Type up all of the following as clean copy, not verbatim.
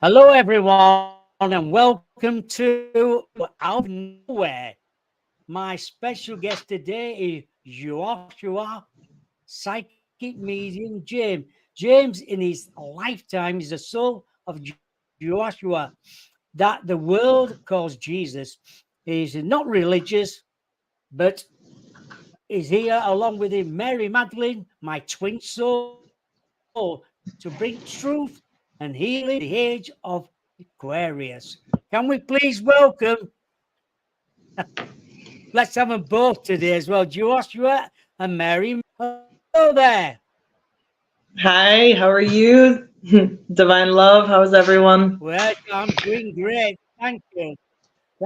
Hello, everyone, and welcome to Out of Nowhere. My special guest today is Joshua, psychic medium James. James, in his lifetime, is the soul of Joshua that the world calls Jesus. He's not religious, but is here along with him, Mary Magdalene, my twin soul, to bring truth and healing in the age of Aquarius. Can we please welcome, let's have them both today as well, Joshua and Mary. Hello there. Hi, how are you? Divine love, how's everyone? Well, I'm doing great. Thank you.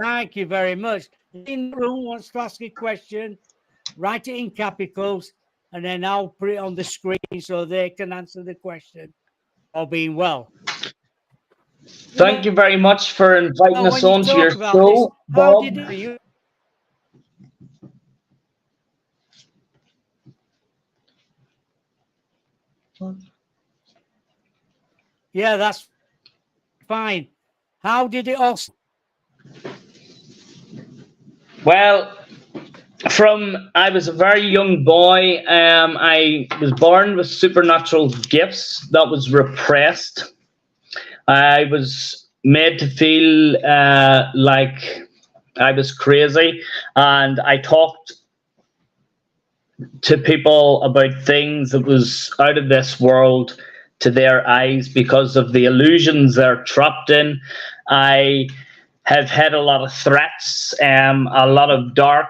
Thank you very much. In the room wants to ask a question, write it in capitals, and then I'll put it on the screen so they can answer the question. All being well. Thank you very much for inviting When us you onto talk your about this, show, how did Bob. you? Yeah, that's fine. How did it all? Well, from I was a very young boy. I was born with supernatural gifts that was repressed. I was made to feel like I was crazy, and I talked to people about things that was out of this world to their eyes because of the illusions they're trapped in. I have had a lot of threats, a lot of dark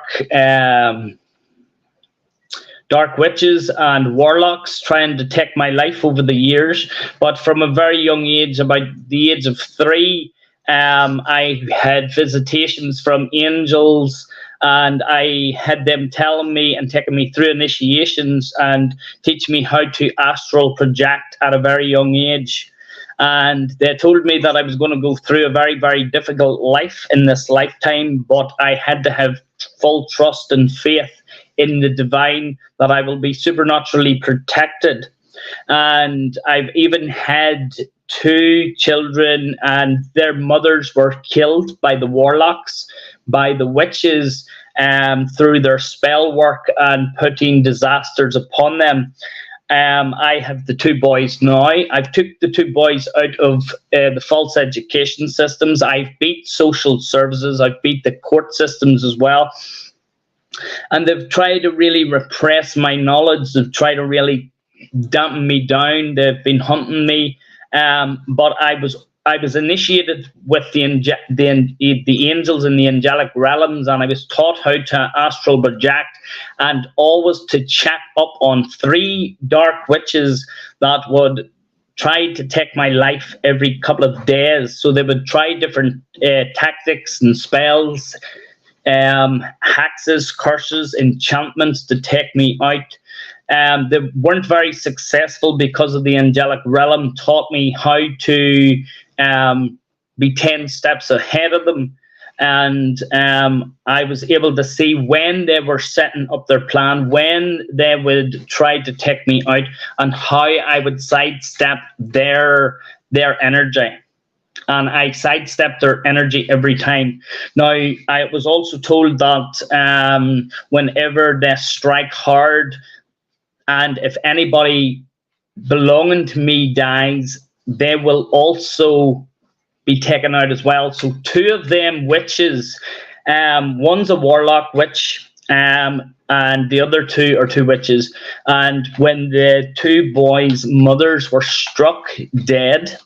witches and warlocks trying to take my life over the years. But from a very young age, about the age of 3, I had visitations from angels, and I had them telling me and taking me through initiations and teach me how to astral project at a very young age. And they told me that I was going to go through a very, very difficult life in this lifetime, but I had to have full trust and faith in the divine, that I will be supernaturally protected. And I've even had 2 children, and their mothers were killed by the warlocks, by the witches, through their spell work and putting disasters upon them. I have the 2 boys now. I've took the 2 boys out of the false education systems. I've beat social services. I've beat the court systems as well. And they've tried to really repress my knowledge. They've tried to really dampen me down. They've been hunting me. But I was initiated with the angels in the angelic realms, and I was taught how to astral project, and always to check up on 3 dark witches that would try to take my life every couple of days. So they would try different tactics and spells, hexes, curses, enchantments to take me out. They weren't very successful because of the angelic realm taught me how to be 10 steps ahead of them. And I was able to see when they were setting up their plan, when they would try to take me out, and how I would sidestep their energy. And I sidestepped their energy every time. Now, I was also told that whenever they strike hard, and if anybody belonging to me dies, they will also be taken out as well. So 2 of them witches, one's a warlock witch, and the other 2 are 2 witches. And when the 2 boys' mothers were struck dead,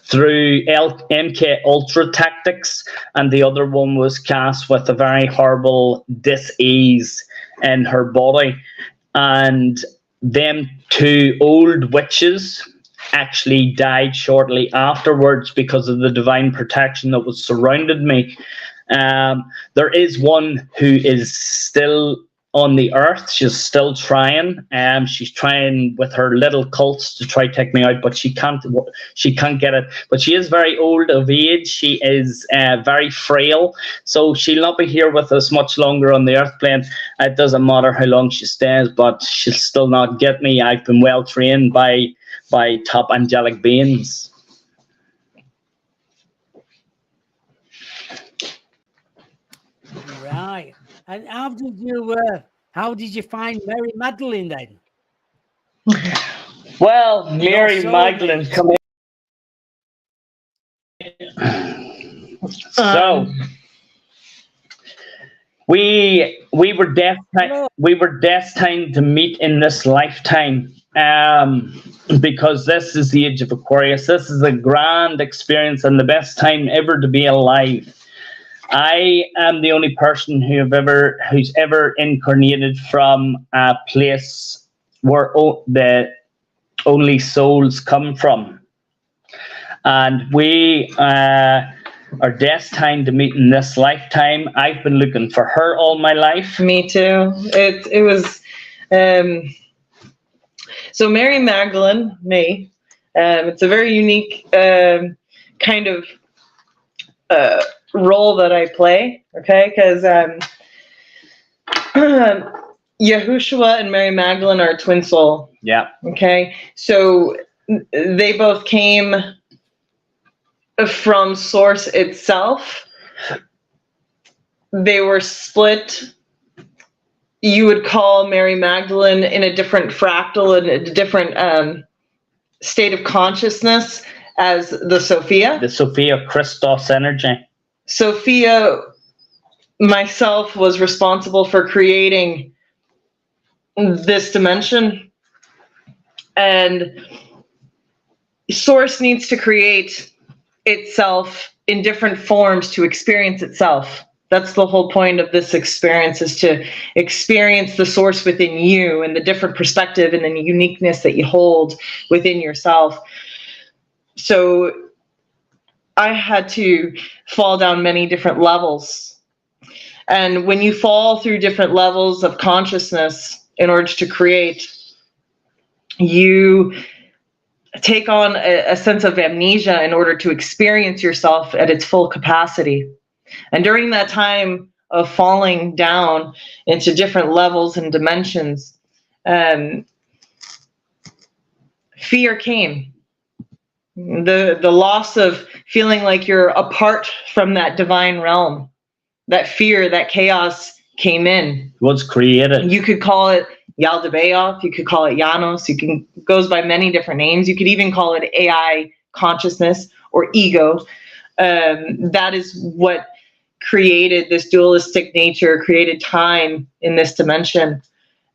through MK Ultra tactics, and the other one was cast with a very horrible dis-ease in her body, and them 2 old witches actually died shortly afterwards because of the divine protection that was surrounded me. There is one who is still on the earth. She's still trying. She's trying with her little cults to try to take me out, but she can't get it. But she is very old of age. She is very frail, so she'll not be here with us much longer on the earth plane. It doesn't matter how long she stays, but she'll still not get me. I've been well trained by top angelic beings. And how did you find Mary Magdalene then? Well, Mary soulmate. Magdalene, come in. So we were destined to meet in this lifetime, because this is the age of Aquarius. This is a grand experience and the best time ever to be alive. I am the only person who's ever incarnated from a place where the only souls come from, and we are destined to meet in this lifetime. I've been looking for her all my life. Me too. It was so Mary Magdalene, me. It's a very unique kind of role that I play. Okay, because Yahushua and Mary Magdalene are twin soul. Yeah. Okay, so they both came from Source itself. They were split. You would call Mary Magdalene in a different fractal, in a different state of consciousness as the Sophia. The Sophia Christos energy. Sophia, myself, was responsible for creating this dimension. And Source needs to create itself in different forms to experience itself. That's the whole point of this experience, is to experience the Source within you and the different perspective and the uniqueness that you hold within yourself. So I had to fall down many different levels. And when you fall through different levels of consciousness in order to create, you take on a sense of amnesia in order to experience yourself at its full capacity. And during that time of falling down into different levels and dimensions, fear came. The loss of feeling like you're apart from that divine realm, that fear, that chaos came in. Was created. You could call it Yaldabaoth, you could call it Janos, goes by many different names. You could even call it AI consciousness or ego. That is what created this dualistic nature, created time in this dimension.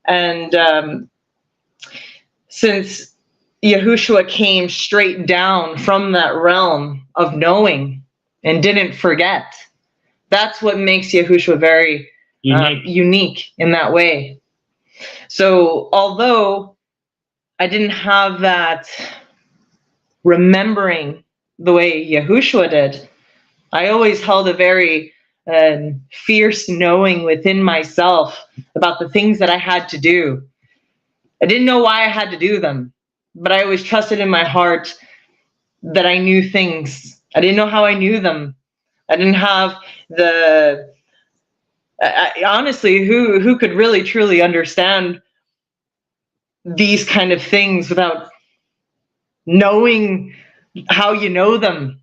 And since Yahushua came straight down from that realm of knowing and didn't forget, that's what makes Yahushua very unique in that way. So although I didn't have that remembering the way Yahushua did, I always held a very fierce knowing within myself about the things that I had to do. I didn't know why I had to do them, but I always trusted in my heart that I knew things. I didn't know how I knew them. I didn't have the... honestly, who could really truly understand these kind of things without knowing how you know them?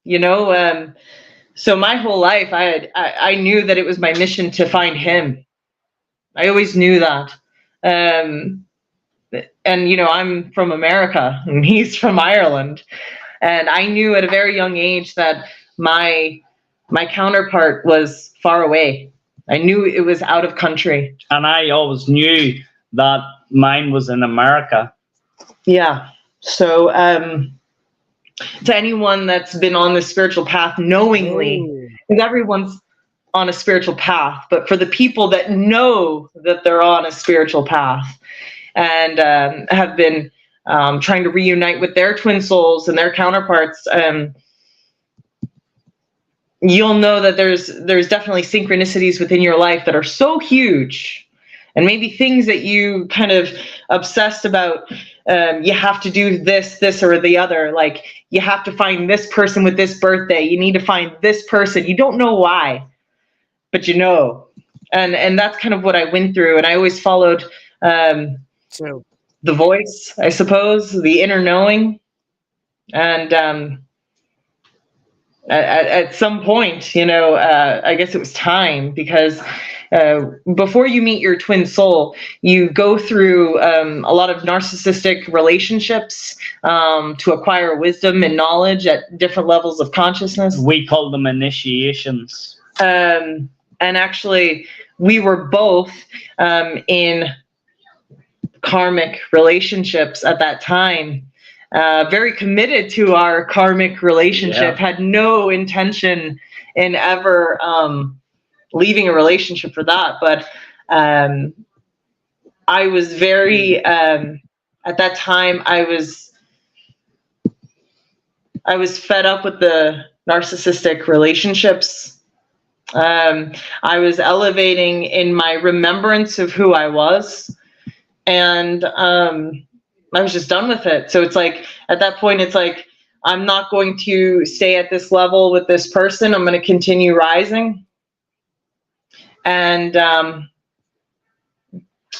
You know, so my whole life, I knew that it was my mission to find him. I always knew that. And you know, I'm from America and he's from Ireland, and I knew at a very young age that my counterpart was far away. I knew it was out of country. And I always knew that mine was in America. Yeah. So to anyone that's been on the spiritual path knowingly, because everyone's on a spiritual path, but for the people that know that they're on a spiritual path and have been trying to reunite with their twin souls and their counterparts, you'll know that there's definitely synchronicities within your life that are so huge, and maybe things that you kind of obsessed about. You have to do this or the other. Like, you have to find this person with this birthday. You need to find this person. You don't know why, but you know. And that's kind of what I went through. And I always followed the voice, I suppose, the inner knowing. And at some point, you know, I guess it was time, because before you meet your twin soul, you go through a lot of narcissistic relationships to acquire wisdom and knowledge at different levels of consciousness. We call them initiations. And actually, we were both in karmic relationships at that time. Very committed to our karmic relationship, had no intention in ever leaving a relationship for that. But I was very, at that time, I was fed up with the narcissistic relationships. I was elevating in my remembrance of who I was, and I was just done with it. So it's like, at that point, it's like, I'm not going to stay at this level with this person. I'm going to continue rising. And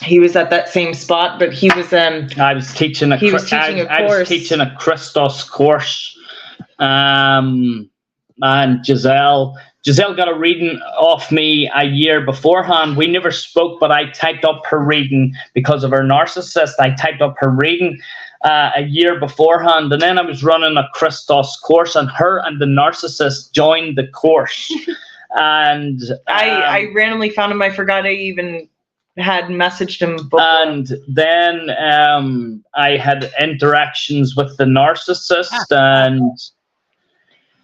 he was at that same spot, but he was I was teaching a course. I was teaching a Christos course, and Giselle got a reading off me a year beforehand. We never spoke, but I typed up her reading because of her narcissist. I typed up her reading a year beforehand, and then I was running a Christos course, and her and the narcissist joined the course. And I randomly found him. I forgot I even had messaged him before. And then I had interactions with the narcissist, and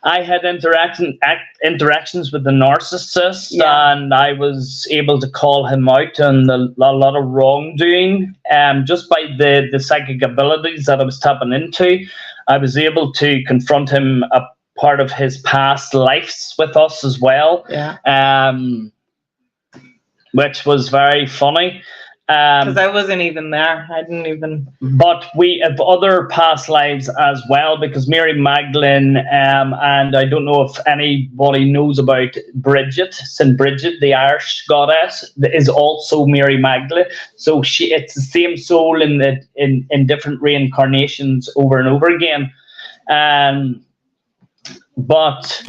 I had interactions with the narcissist, and I was able to call him out on a lot of wrongdoing. Just by the psychic abilities that I was tapping into, I was able to confront him a part of his past lives with us as well. Which was very funny. Because I wasn't even there. I didn't even. But we have other past lives as well, because Mary Magdalene, and I don't know if anybody knows about Bridget, St. Bridget, the Irish goddess, is also Mary Magdalene. So it's the same soul in different reincarnations over and over again. But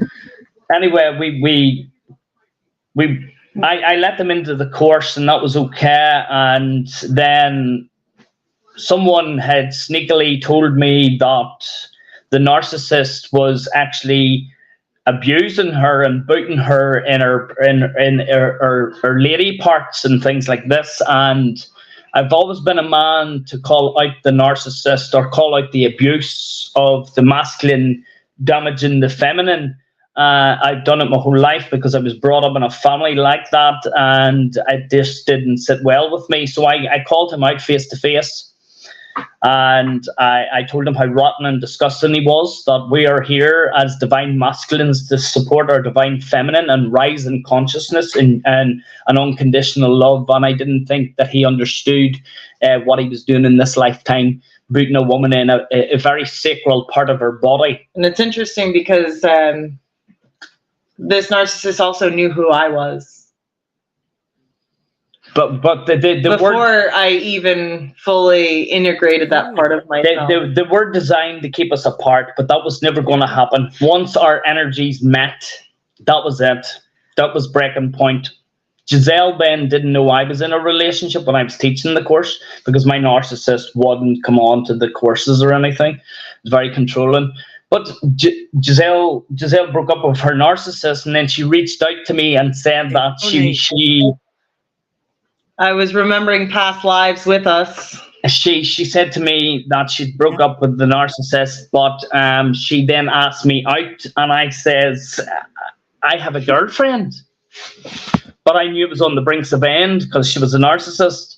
anyway, I let them into the course, and that was okay. And then someone had sneakily told me that the narcissist was actually abusing her and booting her in her lady parts and things like this. And I've always been a man to call out the narcissist, or call out the abuse of the masculine damaging the feminine. I've done it my whole life because I was brought up in a family like that, and it just didn't sit well with me. So I called him out face to face, and I told him how rotten and disgusting he was, that we are here as divine masculines to support our divine feminine and rise in consciousness and an unconditional love. And I didn't think that he understood what he was doing in this lifetime, booting a woman in a very sacral part of her body. And it's interesting because this narcissist also knew who I was. But the before word, I even fully integrated that part of myself. They were designed to keep us apart, but that was never going to happen. Once our energies met, that was it. That was breaking point. Giselle then didn't know I was in a relationship when I was teaching the course, because my narcissist wouldn't come on to the courses or anything. It was very controlling. But Giselle broke up with her narcissist, and then she reached out to me and said that she I was remembering past lives with us. She said to me that she broke up with the narcissist, but she then asked me out, and I says, I have a girlfriend. But I knew it was on the brinks of end because she was a narcissist.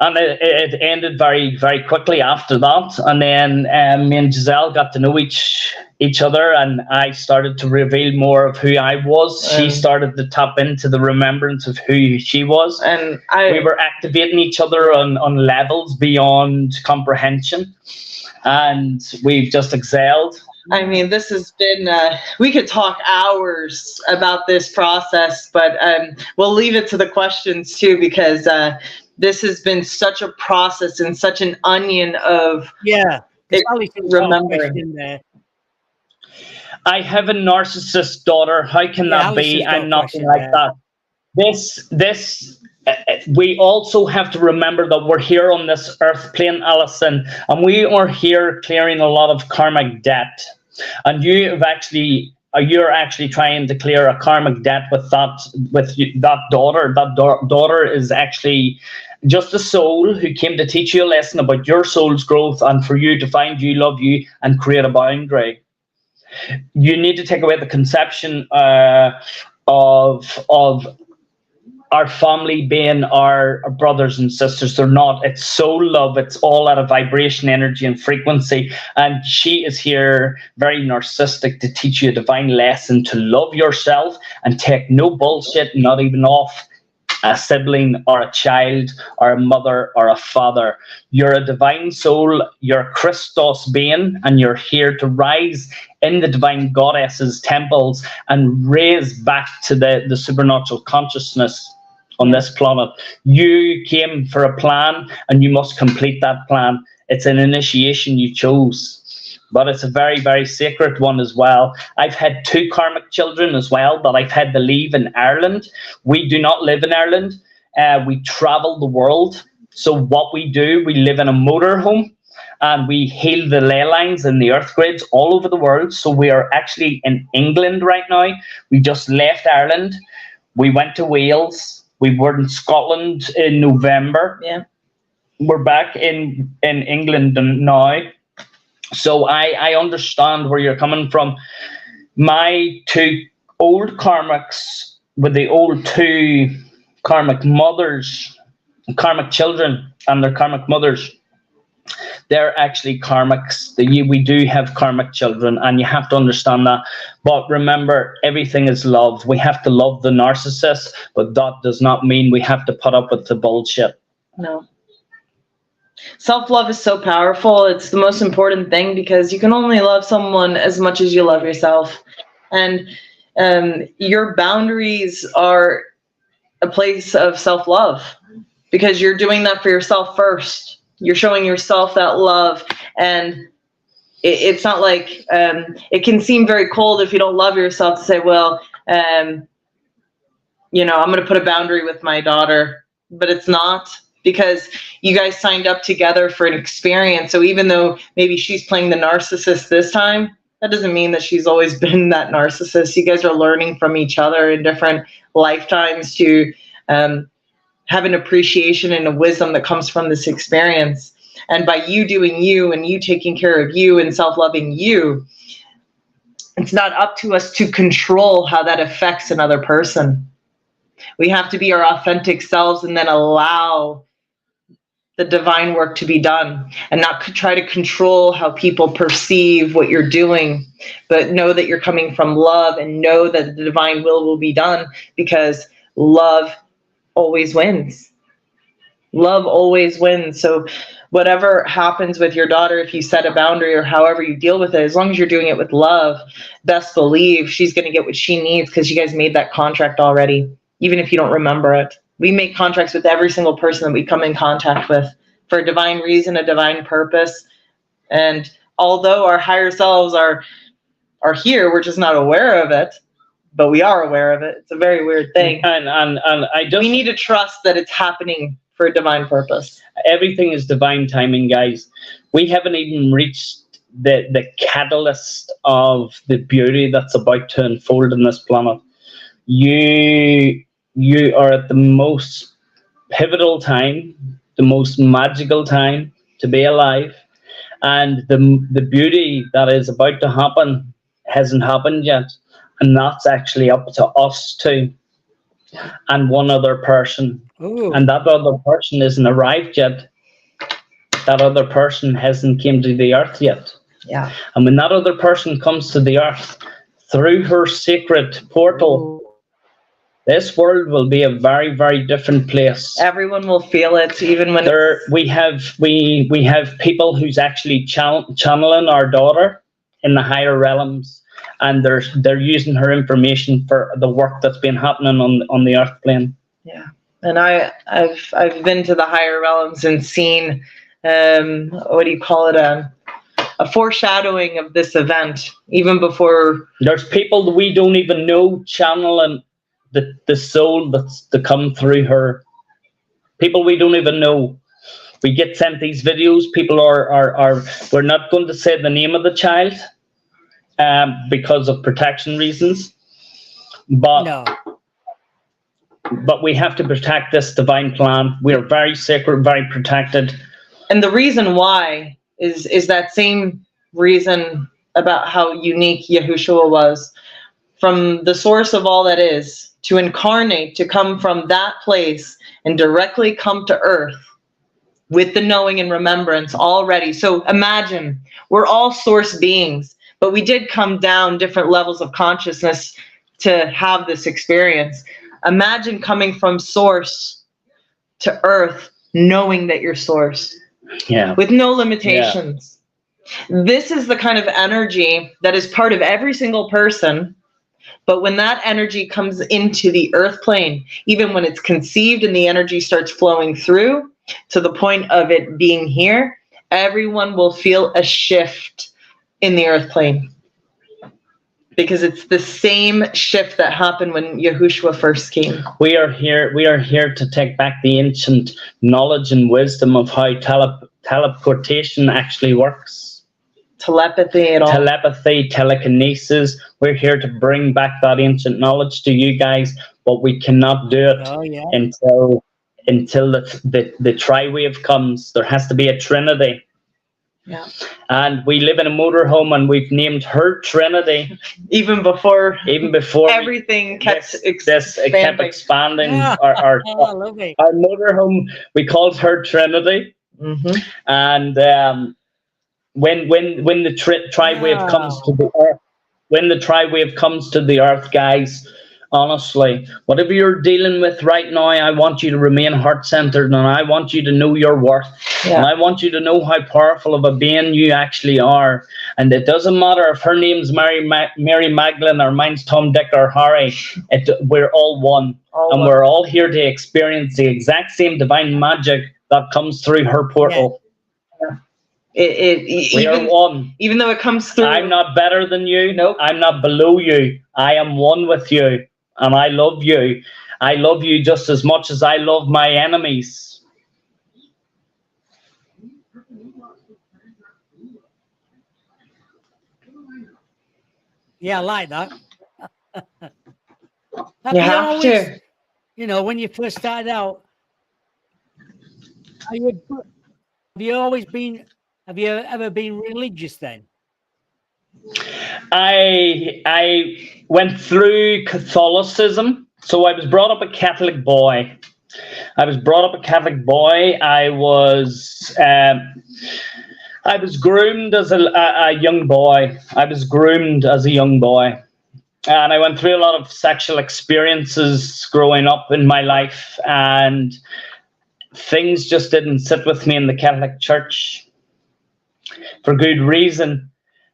And it ended very, very quickly after that. And then me and Giselle got to know each other, and I started to reveal more of who I was. She started to tap into the remembrance of who she was. And we were activating each other on levels beyond comprehension. And we've just excelled. I mean, this has been, we could talk hours about this process, but we'll leave it to the questions too, because this has been such a process and such an onion of remembering. I have a narcissist daughter. How can Yeah, that be? Alice's got a I'm nothing question like there. that. We also have to remember that we're here on this earth plane, Alison, and we are here clearing a lot of karmic debt. And you're actually trying to clear a karmic debt with that daughter. That daughter is actually just a soul who came to teach you a lesson about your soul's growth and for you to find you, love you, and create a boundary. You need to take away the conception of our family being our brothers and sisters. They're not. It's soul love. It's all out of vibration, energy, and frequency. And she is here, very narcissistic, to teach you a divine lesson to love yourself and take no bullshit, not even off a sibling or a child or a mother or a father. You're a divine soul. You're a Christos being, and you're here to rise in the divine goddesses' temples and raise back to the supernatural consciousness on this planet. You came for a plan, and you must complete that plan. It's an initiation you chose, but it's a very, very sacred one as well. I've had 2 karmic children as well that I've had to leave in Ireland. We do not live in Ireland. We travel the world. So what we do, we live in a motorhome, and we heal the ley lines and the earth grids all over the world. So we are actually in England right now. We just left Ireland. We went to Wales. We were in Scotland in November. Yeah. We're back in England now. So I understand where you're coming from. My 2 old karmics with the old 2 karmic mothers, karmic children and their karmic mothers, they're actually karmics. We do have karmic children, and you have to understand that. But remember, everything is love. We have to love the narcissist, but that does not mean we have to put up with the bullshit. No. Self-love is so powerful. It's the most important thing, because you can only love someone as much as you love yourself. And your boundaries are a place of self-love, because you're doing that for yourself first. You're showing yourself that love. And it's not like, it can seem very cold if you don't love yourself to say, well, I'm going to put a boundary with my daughter, but it's not. Because you guys signed up together for an experience. So even though maybe she's playing the narcissist this time, that doesn't mean that she's always been that narcissist. You guys are learning from each other in different lifetimes to have an appreciation and a wisdom that comes from this experience. And by you doing you and you taking care of you and self-loving you, it's not up to us to control how that affects another person. We have to be our authentic selves and then allow the divine work to be done, and not try to control how people perceive what you're doing, but know that you're coming from love and know that the divine will be done, because love always wins. Love always wins. So whatever happens with your daughter, if you set a boundary or however you deal with it, as long as you're doing it with love, best believe she's going to get what she needs, because you guys made that contract already, even if you don't remember it. We make contracts with every single person that we come in contact with for a divine reason, a divine purpose. And although our higher selves are here, we're just not aware of it, but we are aware of it. It's a very weird thing. And we need to trust that it's happening for a divine purpose. Everything is divine timing, guys. We haven't even reached the catalyst of the beauty that's about to unfold in this planet. You are at the most pivotal time, the most magical time to be alive, and the beauty that is about to happen hasn't happened yet, and that's actually up to us too, and one other person. Ooh. And that other person isn't arrived yet. That other person hasn't came to the earth yet. Yeah. And when that other person comes to the earth through her sacred portal, this world will be a very, very different place. Everyone will feel it, even when we have people who's actually channeling our daughter in the higher realms, and they're using her information for the work that's been happening on the earth plane. Yeah, and I've been to the higher realms and seen what do you call it, a a foreshadowing of this event, even before. There's people that we don't even know channeling the soul that's to come through her. People we don't even know. We get sent these videos. People are we're not going to say the name of the child because of protection reasons. But No. but we have to protect this divine plan. We are very sacred, very protected. And the reason why is that same reason about how unique Yahushua was. From the source of all that is, to incarnate, to come from that place and directly come to earth with the knowing and remembrance already. So imagine, we're all source beings, but we did come down different levels of consciousness to have this experience. Imagine coming from source to earth, knowing that you're source. Yeah. With no limitations. Yeah. This is the kind of energy that is part of every single person. But when that energy comes into the earth plane, even when it's conceived and the energy starts flowing through to the point of it being here, everyone will feel a shift in the earth plane. Because it's the same shift that happened when Yahushua first came. We are here to take back the ancient knowledge and wisdom of how teleportation actually works. Telepathy and all. Telepathy, telekinesis. We're here to bring back that ancient knowledge to you guys, but we cannot do it until the tri-wave comes. There has to be a Trinity. Yeah. And we live in a motorhome, and we've named her Trinity. Even before everything kept expanding. Yeah. Our motorhome, we called her Trinity. Mm-hmm. And when the tri-wave comes to the earth, when the tri-wave comes to the earth, guys, honestly, whatever you're dealing with right now, I want you to remain heart-centered, and I want you to know your worth. Yeah. And I want you to know how powerful of a being you actually are. And it doesn't matter if her name's Mary Magdalene or mine's Tom, Dick, or Harry. We're all one. We're all here to experience the exact same divine magic that comes through her portal. Yeah. We are one. Even though it comes through. I'm not better than you. Nope. I'm not below you. I am one with you. And I love you. I love you just as much as I love my enemies. Yeah, I like that. You have to. You know, when you first started out, have you ever been religious then? I went through Catholicism. So I was brought up a Catholic boy. I was groomed as a young boy. And I went through a lot of sexual experiences growing up in my life, and things just didn't sit with me in the Catholic Church for good reason.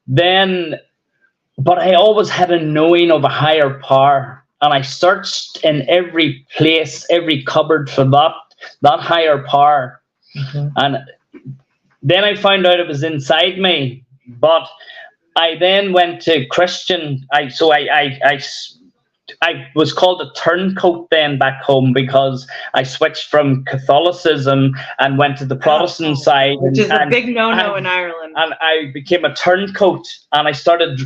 But I always had a knowing of a higher power, and I searched in every place, every cupboard for that higher power. Mm-hmm. And then I found out it was inside me. But I then went to Christian. I was called a turncoat then back home, because I switched from Catholicism and went to the Protestant side. Which is a big no-no in Ireland. And I became a turncoat, and I started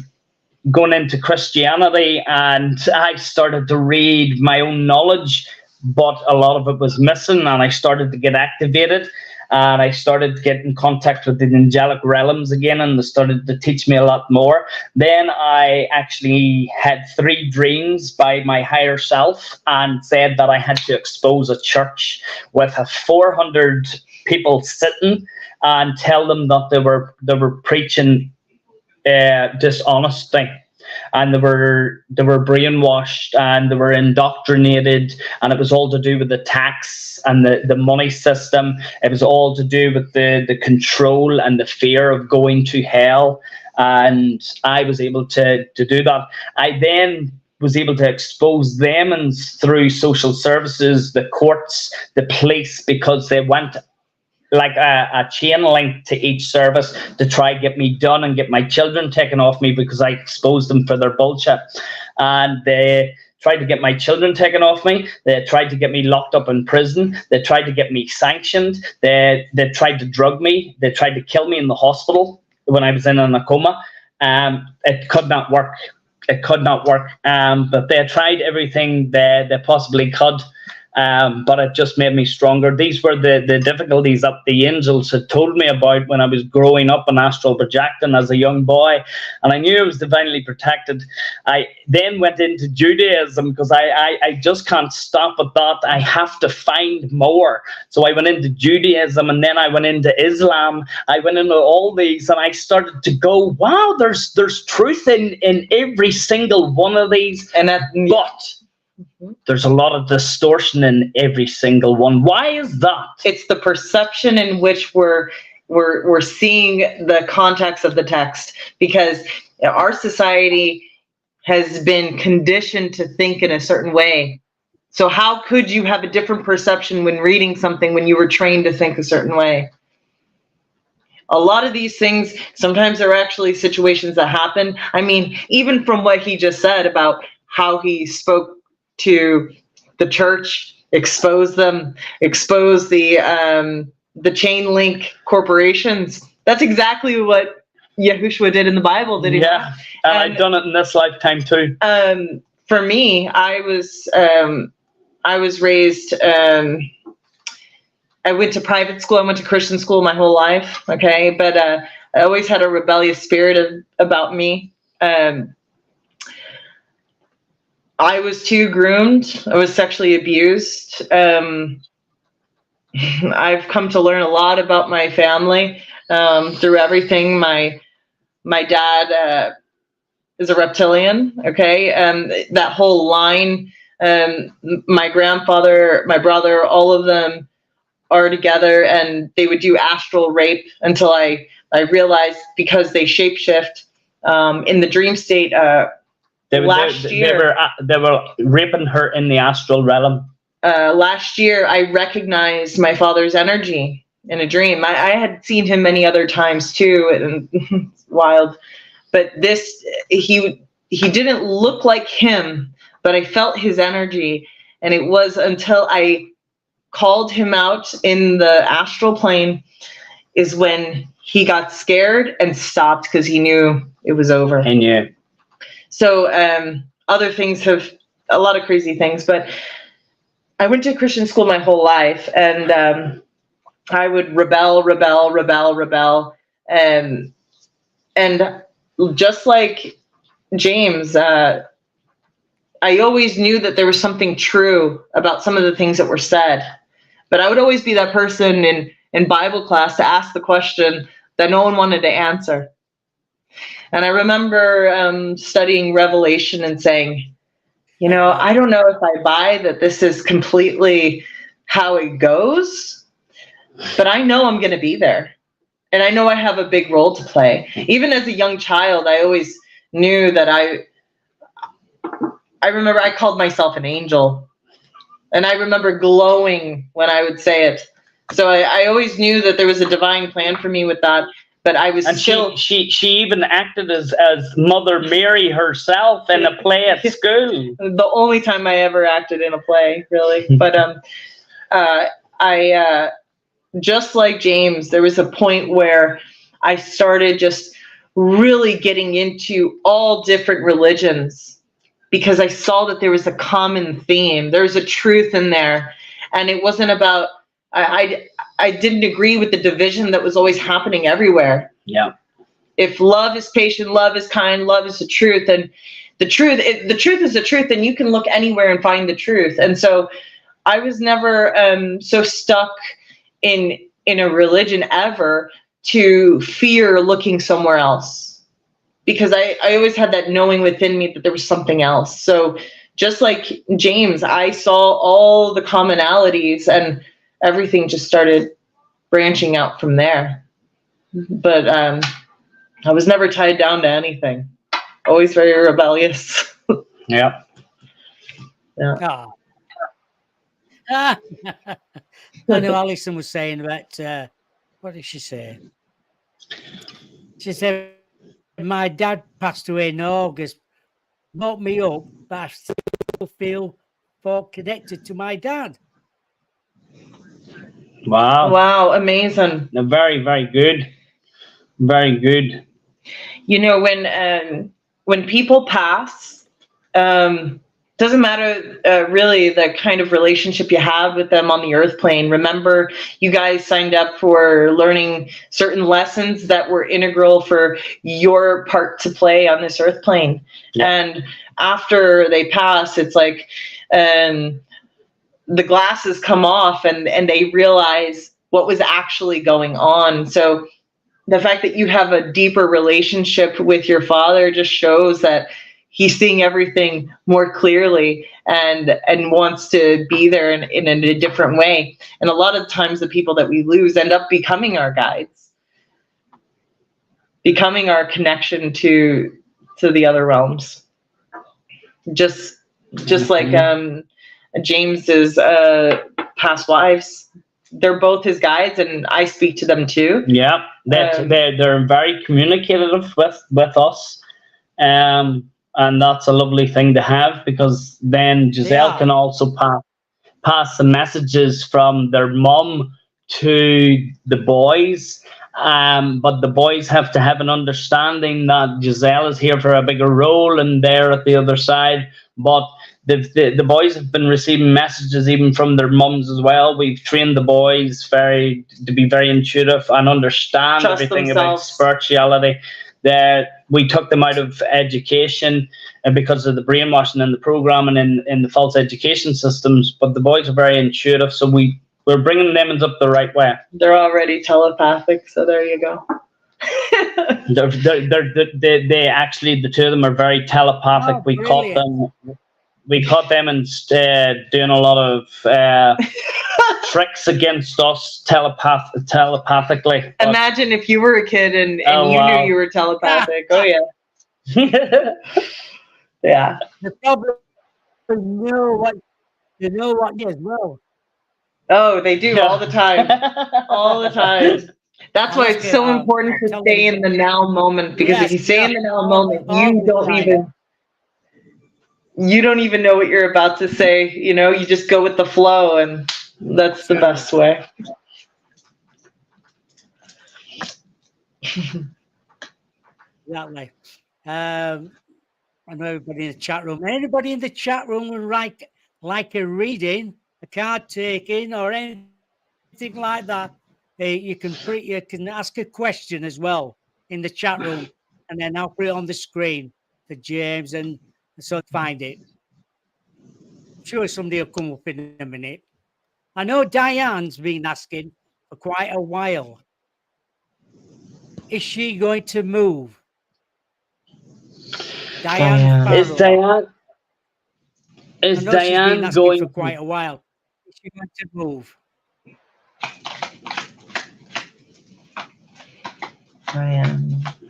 going into Christianity, and I started to read my own knowledge, but a lot of it was missing, and I started to get activated. And I started to get in contact with the angelic realms again, and they started to teach me a lot more. Then I actually had 3 dreams by my higher self, and said that I had to expose a church with 400 people sitting and tell them that they were preaching dishonesty. And they were brainwashed, and they were indoctrinated, and it was all to do with the tax and the money system. It was all to do with the control and the fear of going to hell. And I was able to do that. I then was able to expose them, and through social services, the courts, the police, because they went like a chain link to each service to try get me done and get my children taken off me because I exposed them for their bullshit. And they tried to get my children taken off me. They tried to get me locked up in prison. They tried to get me sanctioned. They tried to drug me. They tried to kill me in the hospital when I was in a coma. It could not work. It could not work. But they tried everything they possibly could. But it just made me stronger. These were the difficulties that the angels had told me about when I was growing up in astral projecting as a young boy, and I knew I was divinely protected. I then went into Judaism because I just can't stop at that. I have to find more. So I went into Judaism, and then I went into Islam. I went into all these, and I started to go, wow, there's truth in every single one of these, And that, but there's a lot of distortion in every single one. Why is that? it's the perception in which we're seeing the context of the text, because our society has been conditioned to think in a certain way. So how could you have a different perception when reading something when you were trained to think a certain way? A lot of these things, sometimes there are actually situations that happen. I mean, even from what he just said about how he spoke to the church, expose them, expose the chain link corporations. That's exactly what Yahushua did in the Bible, did he? Yeah, and I've done it in this lifetime too. For me, I was raised. I went to private school. I went to Christian school my whole life. Okay, but I always had a rebellious spirit about me. I was too groomed. I was sexually abused. I've come to learn a lot about my family through everything. My dad is a reptilian. Okay, that whole line. My grandfather, my brother, all of them are together, and they would do astral rape until I realized, because they shapeshift in the dream state. They were raping her in the astral realm. Last year, I recognized my father's energy in a dream. I had seen him many other times too, and it's wild. But this, he didn't look like him, but I felt his energy. And it was until I called him out in the astral plane is when he got scared and stopped, because he knew it was over. And yeah. So other things have, a lot of crazy things, but I went to Christian school my whole life, and I would rebel. And just like James, I always knew that there was something true about some of the things that were said, but I would always be that person in Bible class to ask the question that no one wanted to answer. And I remember studying Revelation and saying, I don't know if I buy that this is completely how it goes, but I know I'm going to be there. And I know I have a big role to play. Even as a young child, I always knew that I remember I called myself an angel. And I remember glowing when I would say it. So I always knew that there was a divine plan for me with that. But I was still. She even acted as Mother Mary herself in a play at school. The only time I ever acted in a play, really. But I just like James, there was a point where I started just really getting into all different religions, because I saw that there was a common theme. There's a truth in there, and it wasn't about. I didn't agree with the division that was always happening everywhere. Yeah. If love is patient, love is kind, love is the truth, and the truth is the truth, and you can look anywhere and find the truth. And so I was never so stuck in a religion ever to fear looking somewhere else, because I always had that knowing within me that there was something else. So just like James, I saw all the commonalities, and everything just started branching out from there. But I was never tied down to anything. Always very rebellious. Yeah. Yeah. Oh. I know Alison was saying about what did she say? She said, my dad passed away in August, woke me up, but I still feel connected to my dad. Wow. Wow, amazing. Very, very good. Very good. You know, when people pass, doesn't matter really the kind of relationship you have with them on the earth plane. Remember, you guys signed up for learning certain lessons that were integral for your part to play on this earth plane. Yeah. And after they pass, it's like the glasses come off and they realize what was actually going on. So the fact that you have a deeper relationship with your father just shows that he's seeing everything more clearly and wants to be there in a different way. And a lot of times the people that we lose end up becoming our guides, becoming our connection to the other realms. Just like James's past wives, they're both his guides, and I speak to them too. Yeah, they're very communicative with us, and that's a lovely thing to have, because then Giselle can also pass the messages from their mum to the boys. But the boys have to have an understanding that Giselle is here for a bigger role and they're at the other side. But the boys have been receiving messages even from their mums as well. We've trained the boys to be very intuitive and understand Trust everything themselves. about spirituality. We took them out of education because of the brainwashing and the programming in the false education systems. But the boys are very intuitive, so we're bringing them up the right way. They're already telepathic, so there you go. They actually, the two of them are very telepathic. Oh, We caught them and doing a lot of tricks against us telepathically. But, Imagine if you were a kid and Oh, you wow. knew you were telepathic. Oh yeah. Yeah. The problem is you know what is well. Oh, they do all the time. All the time. That's why it's so important to stay in the now moment, because if you stay in the now moment, you don't even know what you're about to say. You know, you just go with the flow, and that's the best way. Exactly. I know everybody in the chat room. Anybody in the chat room would like a reading, a card taking, or anything like that? You can ask a question as well in the chat room, and then I'll put it on the screen for James and so find it. I'm sure somebody will come up in a minute. I know Diane's been asking for quite a while. Is she going to move? Diane. Is Diane I know she's been asking going for quite a while? Is she going to move?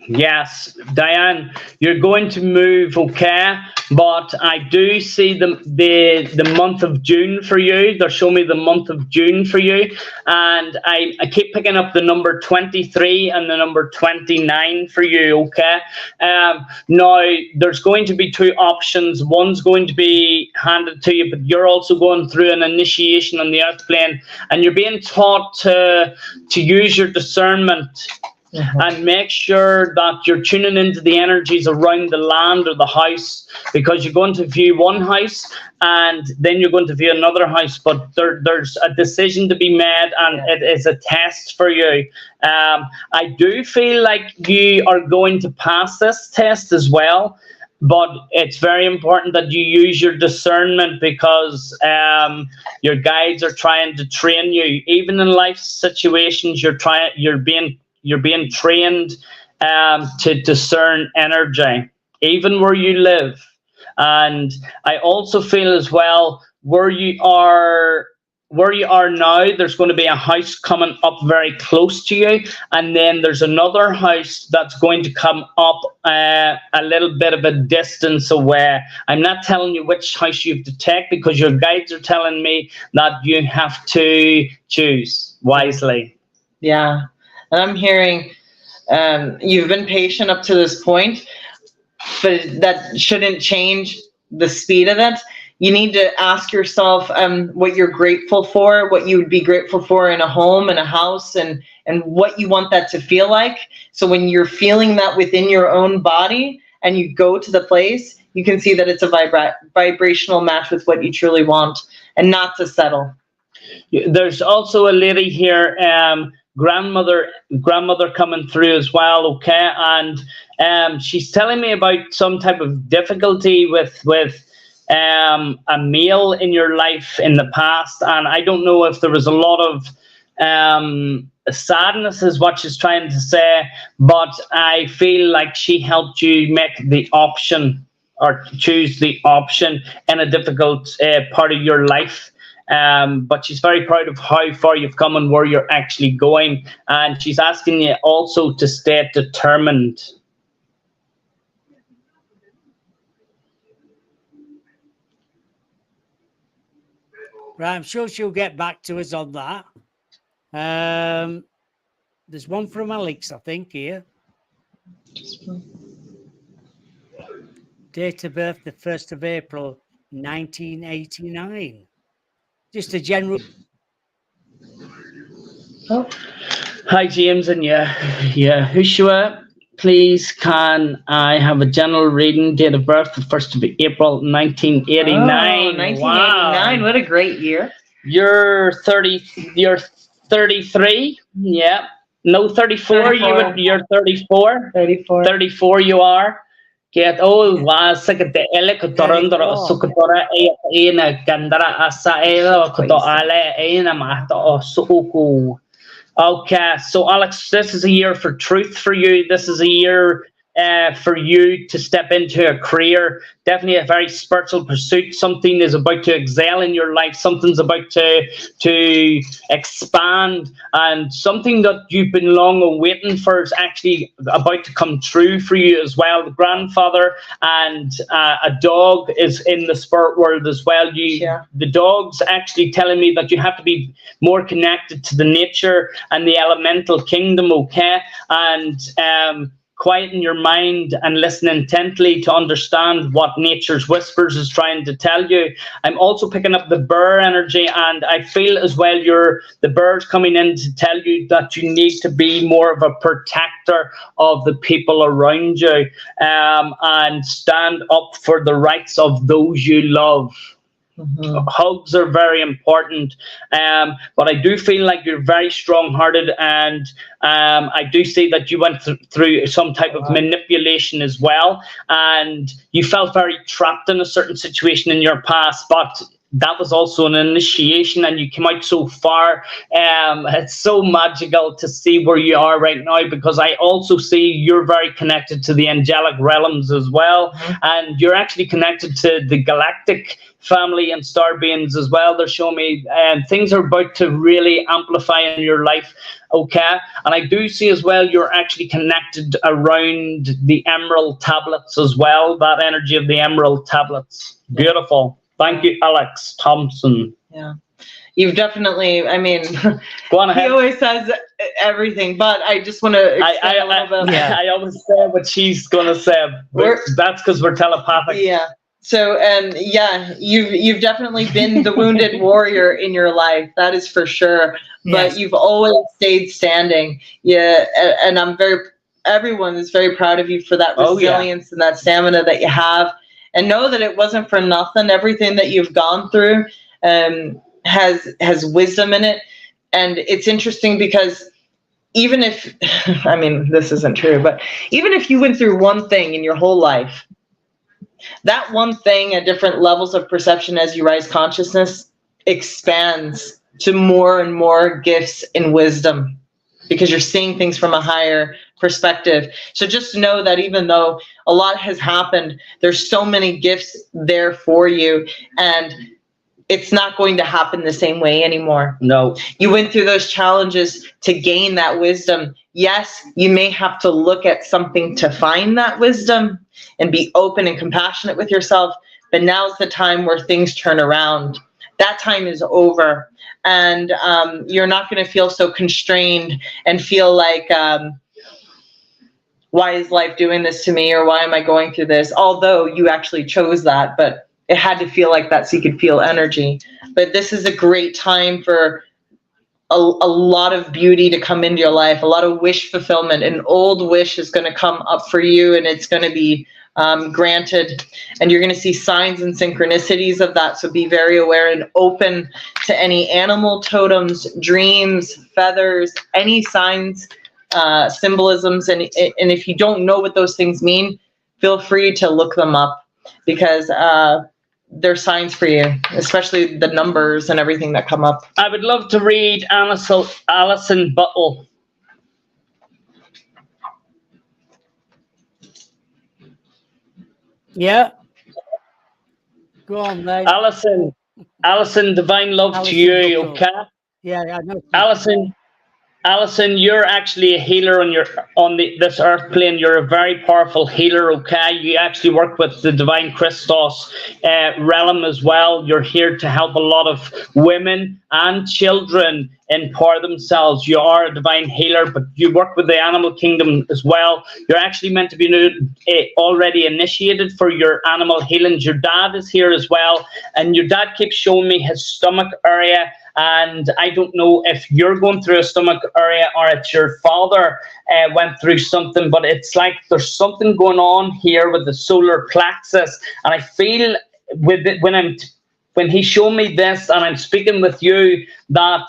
Yes, Diane, you're going to move, okay? But I do see the month of June for you. They're showing me the month of June for you. And I keep picking up the number 23 and the number 29 for you, okay? Now, there's going to be two options. One's going to be handed to you, but you're also going through an initiation on the earth plane. And you're being taught to use your discernment. And make sure that you're tuning into the energies around the land or the house, because you're going to view one house and then you're going to view another house, but there's a decision to be made, and it is a test for you. I do feel like you are going to pass this test as well, but it's very important that you use your discernment, because your guides are trying to train you. Even in life situations, you're being trained to discern energy, even where you live. And I also feel as well, where you are now, there's going to be a house coming up very close to you, and then there's another house that's going to come up a little bit of a distance away. I'm not telling you which house you have to take, because your guides are telling me that you have to choose wisely. Yeah. And I'm hearing you've been patient up to this point, but that shouldn't change the speed of it. You need to ask yourself what you're grateful for, what you would be grateful for in a home, in a house, and what you want that to feel like. So when you're feeling that within your own body and you go to the place, you can see that it's a vibrational match with what you truly want, and not to settle. There's also a lady here, grandmother coming through as well, okay? And she's telling me about some type of difficulty with a male in your life in the past, and I don't know if there was a lot of sadness is what she's trying to say, but I feel like she helped you make the option or choose the option in a difficult part of your life. But she's very proud of how far you've come and where you're actually going, and she's asking you also to stay determined. Right, I'm sure she'll get back to us on that. There's one from Alex, I think, here. Date of birth, the 1st of April, 1989. Just a general. Oh. Hi, James, and yeah, Hushua, please can I have a general reading? Date of birth, the 1st of April, 1989. Oh, 1989, wow. What a great year. You're 33, yeah. No, 34, you're 34. 34. 34 you are. Get was second ele kotorondro sukotora ina gandara asa elo koto ale ina mahto suku. Okay, so Alex, this is a year for truth for you. This is a year for you to step into a career, definitely a very spiritual pursuit. Something is about to excel in your life. Something's about to expand, and something that you've been long awaiting for is actually about to come true for you as well. The grandfather and a dog is in the spirit world as well. The dog's actually telling me that you have to be more connected to the nature and the elemental kingdom, okay? And quieten your mind and listen intently to understand what nature's whispers is trying to tell you. I'm also picking up the bear energy, and I feel as well the bird's coming in to tell you that you need to be more of a protector of the people around you, and stand up for the rights of those you love. Mm-hmm. Hugs are very important, but I do feel like you're very strong-hearted, and I do see that you went through some type of manipulation as well, and you felt very trapped in a certain situation in your past, but that was also an initiation, and you came out so far. It's so magical to see where you are right now, because I also see you're very connected to the angelic realms as well, and you're actually connected to the galactic family and star beings as well. They're showing me things are about to really amplify in your life, okay? And I do see as well you're actually connected around the emerald tablets as well, that energy of the emerald tablets. Beautiful. Thank you, Alex Thompson. Yeah, you've definitely, I mean, go on ahead. He always says everything, but I just want to extend a little bit. Yeah, I always say what she's going to say. That's because we're telepathic. Yeah. So, yeah, you've definitely been the wounded warrior in your life. That is for sure. But you've always stayed standing. Yeah, and everyone is very proud of you for that resilience and that stamina that you have. And know that it wasn't for nothing. Everything that you've gone through has wisdom in it. And it's interesting because even if, I mean, this isn't true, but even if you went through one thing in your whole life, that one thing at different levels of perception as you rise consciousness expands to more and more gifts and wisdom, because you're seeing things from a higher perspective. So just know that even though a lot has happened, there's so many gifts there for you, and it's not going to happen the same way anymore. No. You went through those challenges to gain that wisdom. Yes, you may have to look at something to find that wisdom and be open and compassionate with yourself, but now's the time where things turn around. That time is over. and you're not going to feel so constrained and feel like, why is life doing this to me, or why am I going through this? Although you actually chose that, but it had to feel like that so you could feel energy. But this is a great time for a lot of beauty to come into your life, a lot of wish fulfillment. An old wish is going to come up for you, and it's going to be granted, and you're going to see signs and synchronicities of that. So be very aware and open to any animal totems, dreams, feathers, any signs, symbolisms. And if you don't know what those things mean, feel free to look them up, because they're signs for you, especially the numbers and everything that come up. I would love to read Alison Buttle. Yeah. Go on, mate. Alison, divine love Alison to you, Buttle. okay? Yeah, I know. Alison, you're actually a healer on this earth plane. You're a very powerful healer, okay? You actually work with the Divine Christos realm as well. You're here to help a lot of women and children empower themselves. You are a divine healer, but you work with the animal kingdom as well. You're actually meant to be already initiated for your animal healings. Your dad is here as well, and your dad keeps showing me his stomach area. And I don't know if you're going through a stomach area or it's your father went through something, but it's like there's something going on here with the solar plexus. And I feel with it, when he showed me this, and I'm speaking with you, that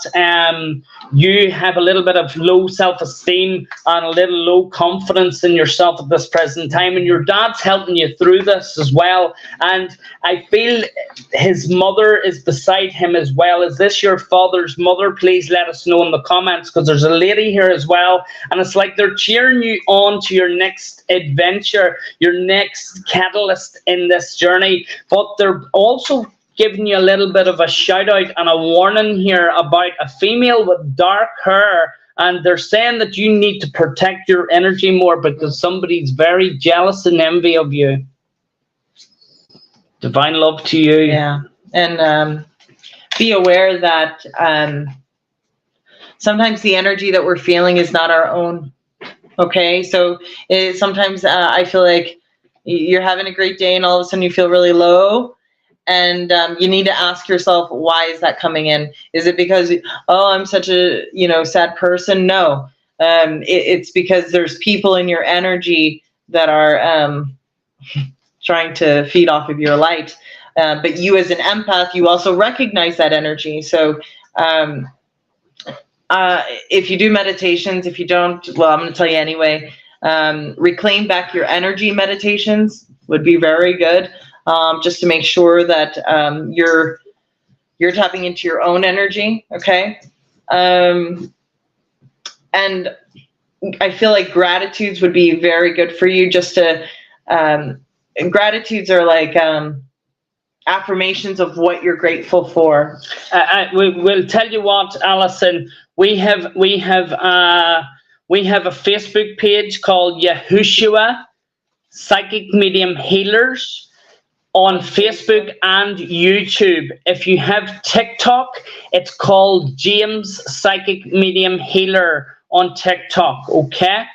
you have a little bit of low self-esteem and a little low confidence in yourself at this present time, and your dad's helping you through this as well. And I feel his mother is beside him as well. Is this your father's mother? Please let us know in the comments, because there's a lady here as well, and it's like they're cheering you on to your next adventure, your next catalyst in this journey, but they're also giving you a little bit of a shout out and a warning here about a female with dark hair, and they're saying that you need to protect your energy more because somebody's very jealous and envy of you. Divine love to you. Yeah, and be aware that sometimes the energy that we're feeling is not our own. Okay, so sometimes I feel like you're having a great day and all of a sudden you feel really low. And you need to ask yourself, why is that coming in? Is it because, oh, I'm such a sad person? No, it's because there's people in your energy that are trying to feed off of your light. But you as an empath, you also recognize that energy. So if you do meditations, if you don't, well, I'm going to tell you anyway. Reclaim back your energy meditations would be very good. Just to make sure that you're tapping into your own energy, okay? And I feel like gratitudes would be very good for you. Just to gratitudes are like affirmations of what you're grateful for. We'll tell you what, Alison. We have a Facebook page called Yahushua Psychic Medium Healers on Facebook and YouTube. If you have TikTok, it's called James Psychic Medium Healer on TikTok, okay?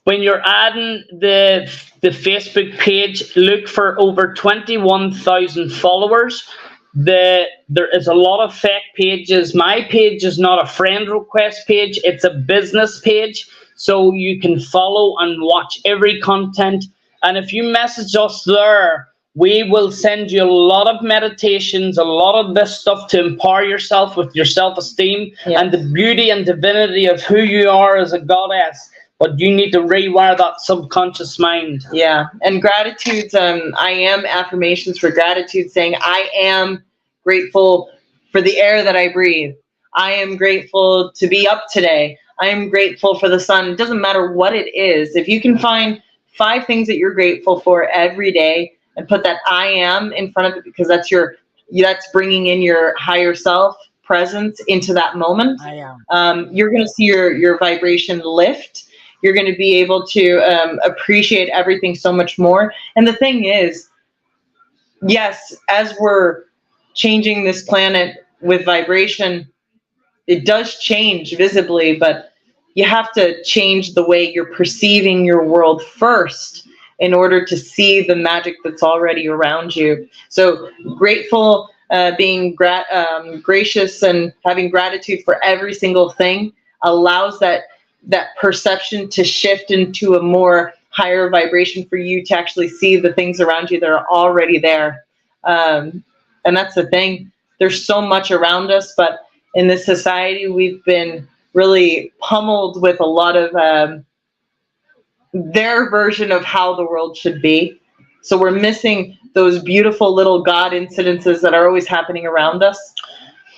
When you're adding the Facebook page, look for over 21,000 followers. There is a lot of fake pages. My page is not a friend request page, it's a business page, so you can follow and watch every content. And if you message us there, we will send you a lot of meditations, a lot of this stuff to empower yourself with your self-esteem and the beauty and divinity of who you are as a goddess. But you need to rewire that subconscious mind. Yeah, and gratitudes, I am affirmations for gratitude, saying I am grateful for the air that I breathe. I am grateful to be up today. I am grateful for the sun. It doesn't matter what it is. If you can find 5 things that you're grateful for every day and put that I am in front of it, because that's bringing in your higher self presence into that moment. I am. You're going to see your vibration lift. You're going to be able to appreciate everything so much more. And the thing is, yes, as we're changing this planet with vibration, it does change visibly, but you have to change the way you're perceiving your world first in order to see the magic that's already around you. So grateful, being gracious and having gratitude for every single thing allows that perception to shift into a more higher vibration for you to actually see the things around you that are already there. And that's the thing. There's so much around us, but in this society, we've been really pummeled with a lot of their version of how the world should be. So we're missing those beautiful little God incidences that are always happening around us.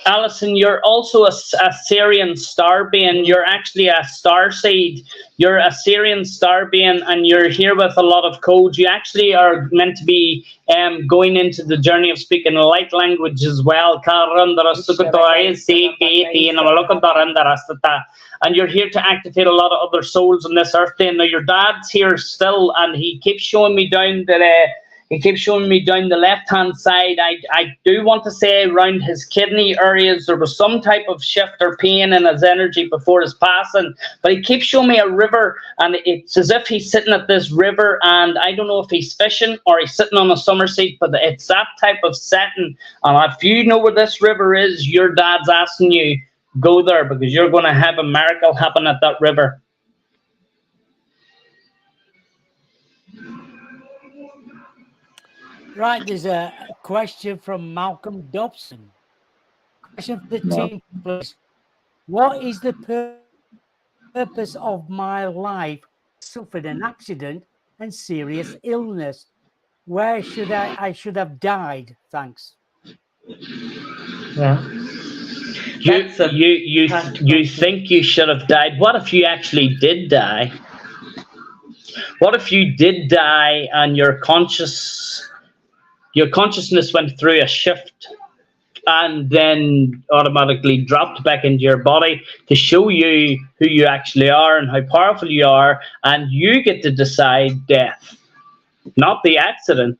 Alison, you're also a Syrian star being. You're actually a star seed. You're a Syrian star being, and you're here with a lot of codes. You actually are meant to be going into the journey of speaking light language as well. And you're here to activate a lot of other souls on this earth. Now your dad's here still, and he keeps showing me down the left-hand side. I do want to say around his kidney areas, there was some type of shift or pain in his energy before his passing. But he keeps showing me a river, and it's as if he's sitting at this river, and I don't know if he's fishing or he's sitting on a summer seat, but it's that type of setting. And if you know where this river is, your dad's asking you, go there, because you're going to have a miracle happen at that river. Right, there's a question from Malcolm Dobson. Question for the team, please. What is the purpose of my life? Suffered an accident and serious illness. Where should I should have died? Thanks. Yeah. You think you should have died. What if you actually did die? What if you did die and your consciousness went through a shift and then automatically dropped back into your body to show you who you actually are and how powerful you are, and you get to decide death, not the accident.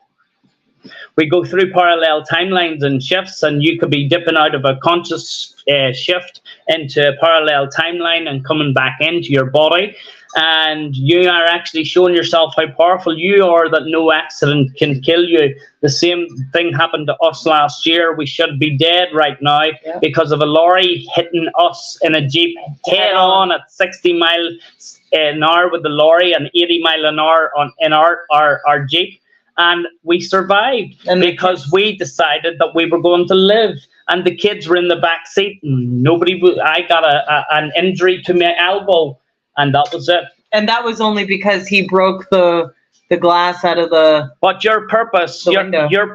We go through parallel timelines and shifts, and you could be dipping out of a conscious shift into a parallel timeline and coming back into your body, and you are actually showing yourself how powerful you are, that no accident can kill you. The same thing happened to us last year. We should be dead right now because of a lorry hitting us in a Jeep head on at 60 miles an hour with the lorry and 80 miles an hour in our Jeep. And we survived because we decided that we were going to live. And the kids were in the back seat. And I got an injury to my elbow, and that was it. And that was only because he broke the glass out of the. But your purpose, your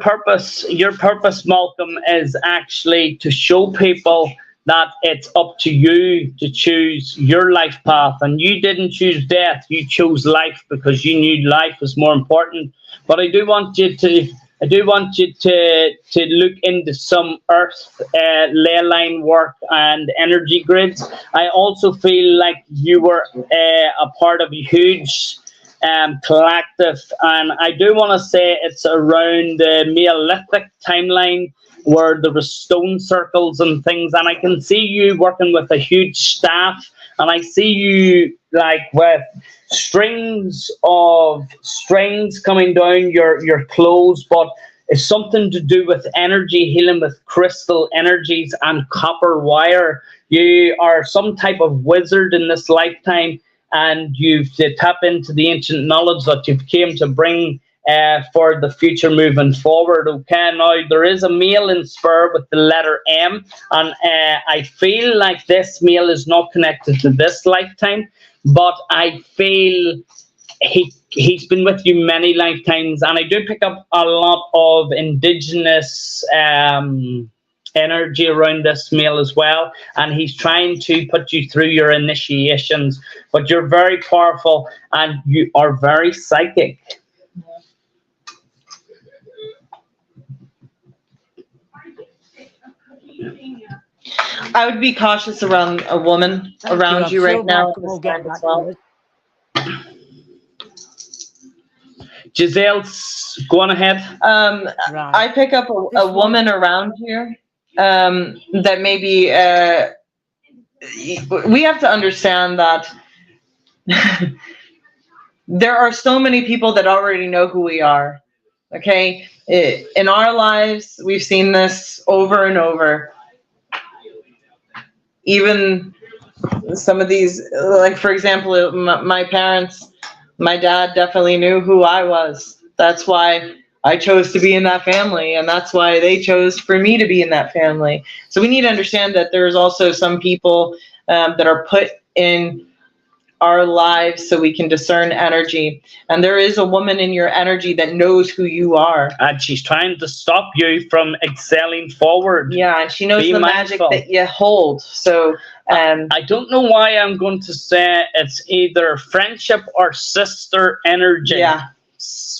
purpose, Malcolm, is actually to show people that it's up to you to choose your life path. And you didn't choose death; you chose life because you knew life was more important. But I do want you to look into some earth ley line work and energy grids. I also feel like you were a part of a huge collective, and I do want to say it's around the Neolithic timeline where there were stone circles and things, and I can see you working with a huge staff, and I see you like with strings coming down your clothes, but it's something to do with energy healing, with crystal energies and copper wire. You are some type of wizard in this lifetime, and you've to tap into the ancient knowledge that you've came to bring for the future moving forward. Okay, now there is a male in Spur with the letter M, and I feel like this male is not connected to this lifetime, but I feel he's been with you many lifetimes, and I do pick up a lot of indigenous energy around this male as well, and he's trying to put you through your initiations, but you're very powerful and you are very psychic. I would be cautious around a woman around you right now. Giselle, go on ahead. Right. I pick up a woman around here that maybe we have to understand that there are so many people that already know who we are. Okay, in our lives, we've seen this over and over. Even some of these, like for example, my parents, my dad definitely knew who I was. That's why I chose to be in that family, and that's why they chose for me to be in that family. So we need to understand that there's also some people that are put in our lives so we can discern energy. And there is a woman in your energy that knows who you are. And she's trying to stop you from excelling forward. Yeah, and she knows Be the mindful. magic that you hold. So I don't know why I'm going to say it's either friendship or sister energy. yeah,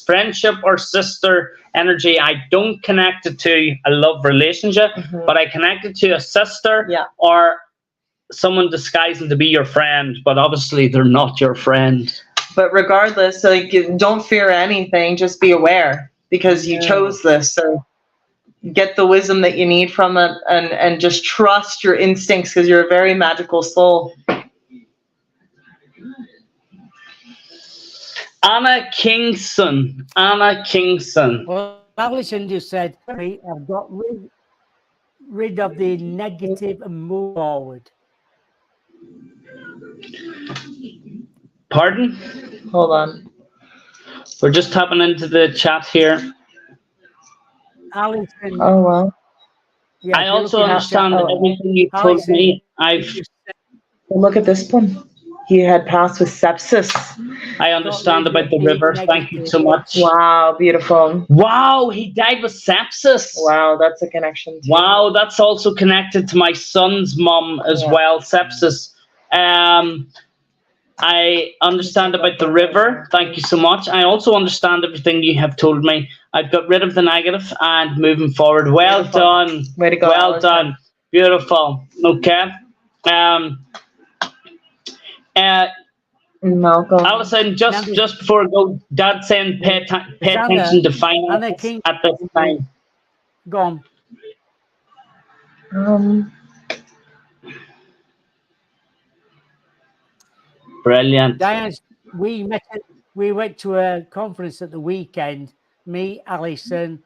Friendship or sister energy. I don't connect it to a love relationship, but I connect it to a sister Yeah. or someone disguising to be your friend, but obviously they're not your friend. but regardless, like, don't fear anything, just be aware because you Yeah. chose this. So get the wisdom that you need from it, and just trust your instincts because you're a very magical soul. Anna Kingston. Well, Alison just said, I've got rid of the negative and move forward. Pardon? Hold on. We're just tapping into the chat here. Alison, Oh, well. yeah, I if you're also looking at understand chat, everything you told Alison, me. just said, Look at this one. He had passed with sepsis. I understand about the river. Thank you so much. Wow, beautiful. Wow, he died with sepsis. Wow, that's a connection. Too. Wow, that's also connected to my son's mum as Yeah. well, sepsis. I understand about the river. Thank you so much. I also understand everything you have told me. I've got rid of the negative and moving forward. Well Beautiful. done. Way to go, Well Alison. done. Beautiful. Okay. Malcolm. Alison, just before I go, Dad's saying pay attention to finance King- at this time. go on. Brilliant. Diane, we went to a conference at the weekend, me, Alison,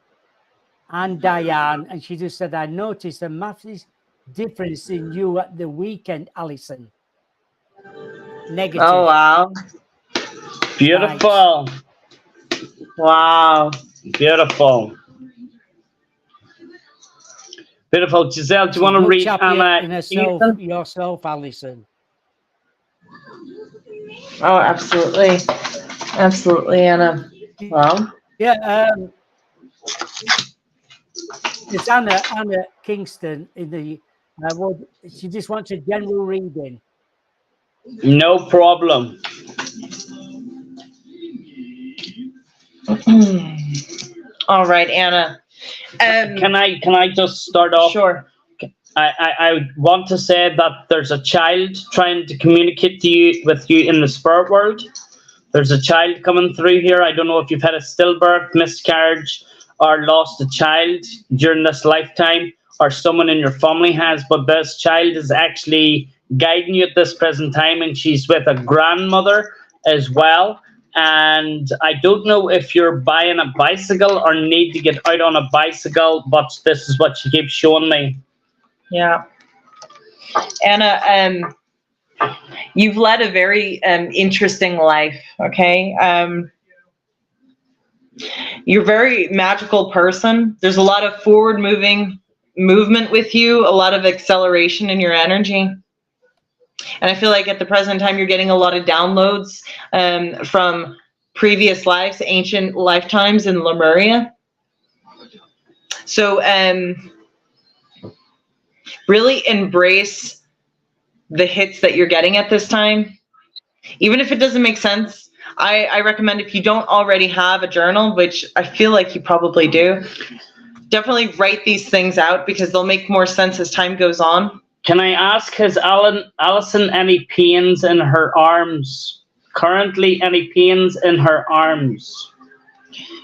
and Diane, and she just said, I noticed a massive difference in you at the weekend, Alison. Negative. Oh, wow. Beautiful. Wow. Beautiful. Beautiful. Giselle, do you want to Look read happy Anna in herself, Kingston? yourself, Alison. Oh, absolutely. Absolutely, Anna. Wow. Yeah, it's Anna Kingston in the. She just wants a general reading. No problem. All right, Anna. Can I just start off? Sure. I want to say that there's a child trying to communicate with you in the spirit world. There's a child coming through here. I don't know if you've had a stillbirth, miscarriage, or lost a child during this lifetime, or someone in your family has, but this child is actually guiding you at this present time, and she's with a grandmother as well. And I don't know if you're buying a bicycle or need to get out on a bicycle, but this is what she keeps showing me. Yeah. Anna, you've led a very interesting life, okay? You're a very magical person. There's a lot of forward movement with you, a lot of acceleration in your energy. And I feel like at the present time, you're getting a lot of downloads from previous lives, ancient lifetimes in Lemuria. So really embrace the hits that you're getting at this time. Even if it doesn't make sense, I recommend, if you don't already have a journal, which I feel like you probably do, definitely write these things out because they'll make more sense as time goes on. Can I ask, has Alison any pains in her arms? Currently, any pains in her arms?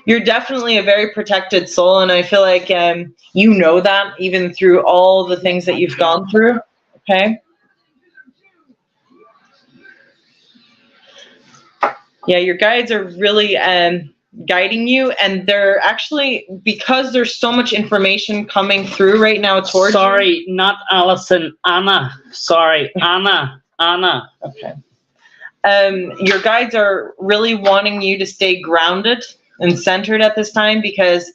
You're definitely a very protected soul, and I feel like you know that even through all the things that you've gone through. Okay. Yeah, your guides are really guiding you, and they're actually, because there's so much information coming through right now towards you. Sorry, not Alison. Anna. Sorry, Anna. Anna. Okay. Your guides are really wanting you to stay grounded and centered at this time, because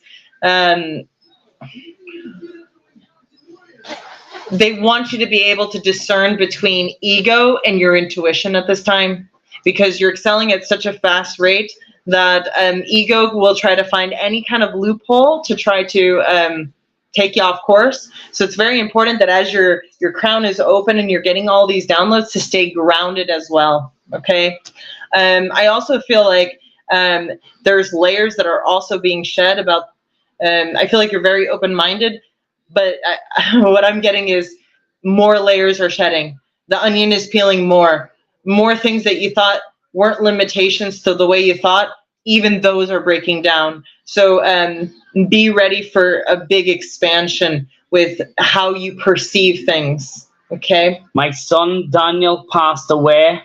they want you to be able to discern between ego and your intuition at this time, because you're excelling at such a fast rate that ego will try to find any kind of loophole to try to take you off course. So it's very important that as your crown is open and you're getting all these downloads, to stay grounded as well. Okay. I also feel like there's layers that are also being shed about, I feel like you're very open-minded, but what I'm getting is more layers are shedding. The onion is peeling more things that you thought weren't limitations to the way you thought, even those are breaking down. So be ready for a big expansion with how you perceive things. Okay. My son Daniel passed away.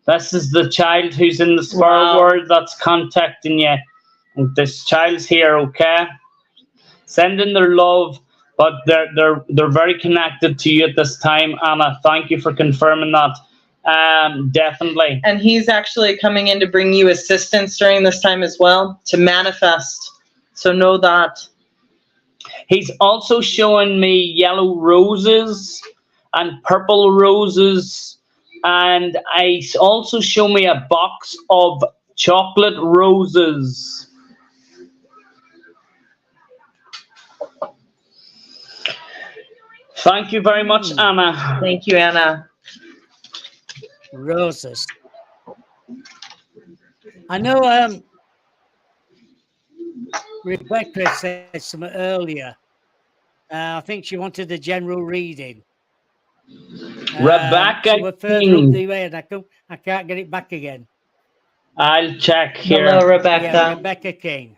This is the child who's in the spirit world that's contacting you. And this child's here, okay? Sending their love, but they're very connected to you at this time, Anna. Thank you for confirming that. Definitely. And he's actually coming in to bring you assistance during this time as well, to manifest. So know that. He's also showing me yellow roses and purple roses, and I also show me a box of chocolate roses. Thank you very much, Anna. Thank you, Anna. Roses. I know Rebecca said something earlier. I think she wanted a general reading. Rebecca we're further King. up the way, and I can't get it back again. I'll check here. Hello, Rebecca. Yeah, Rebecca King.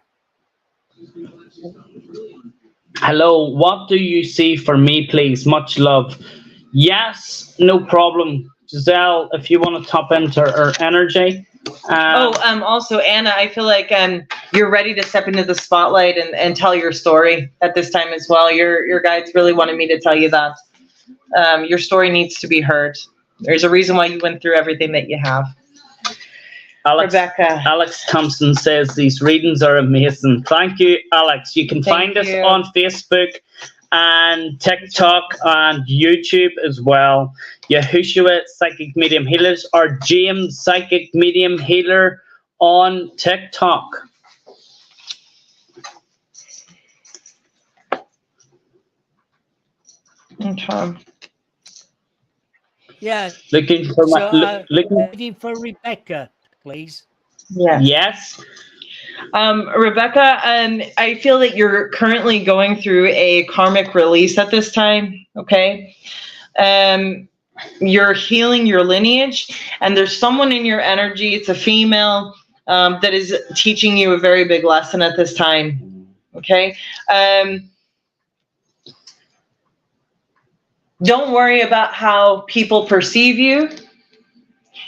Hello, what do you see for me, please? Much love. Yes, no problem. Giselle, if you want to tap into her energy. Also, Anna, I feel like you're ready to step into the spotlight and tell your story at this time as well. Your guides really wanted me to tell you that. Your story needs to be heard. There's a reason why you went through everything that you have. Rebecca. Alex Thompson says these readings are amazing. Thank you, Alex. You can find us on Facebook and TikTok and YouTube as well. Yahushua Psychic Medium Healers, or James Psychic Medium Healer on TikTok. Okay. Yeah. Looking for looking for Rebecca, please. Yeah. Yes. Rebecca, I feel that you're currently going through a karmic release at this time. Okay. You're healing your lineage, and there's someone in your energy, it's a female, that is teaching you a very big lesson at this time. Okay. Don't worry about how people perceive you.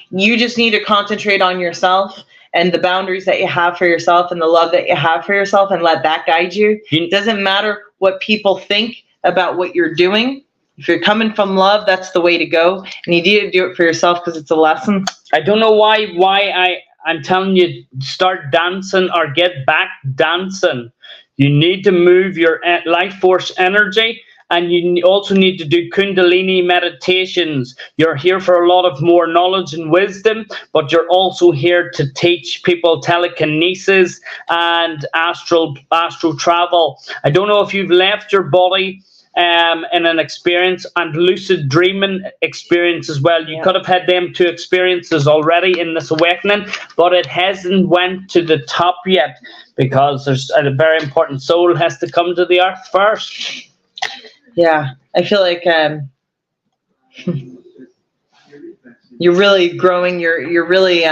You just need to concentrate on yourself and the boundaries that you have for yourself and the love that you have for yourself, and let that guide you. It doesn't matter what people think about what you're doing. If you're coming from love, that's the way to go. And you need to do it for yourself because it's a lesson. I don't know why I'm telling you, start dancing or get back dancing. You need to move your life force energy, and you also need to do Kundalini meditations. You're here for a lot of more knowledge and wisdom, but you're also here to teach people telekinesis and astral travel. I don't know if you've left your body in an experience, and lucid dreaming experience as well. You could have had them two experiences already in this awakening, but it hasn't went to the top yet, because there's a very important soul has to come to the earth first. Yeah, I feel like you're really growing. You're really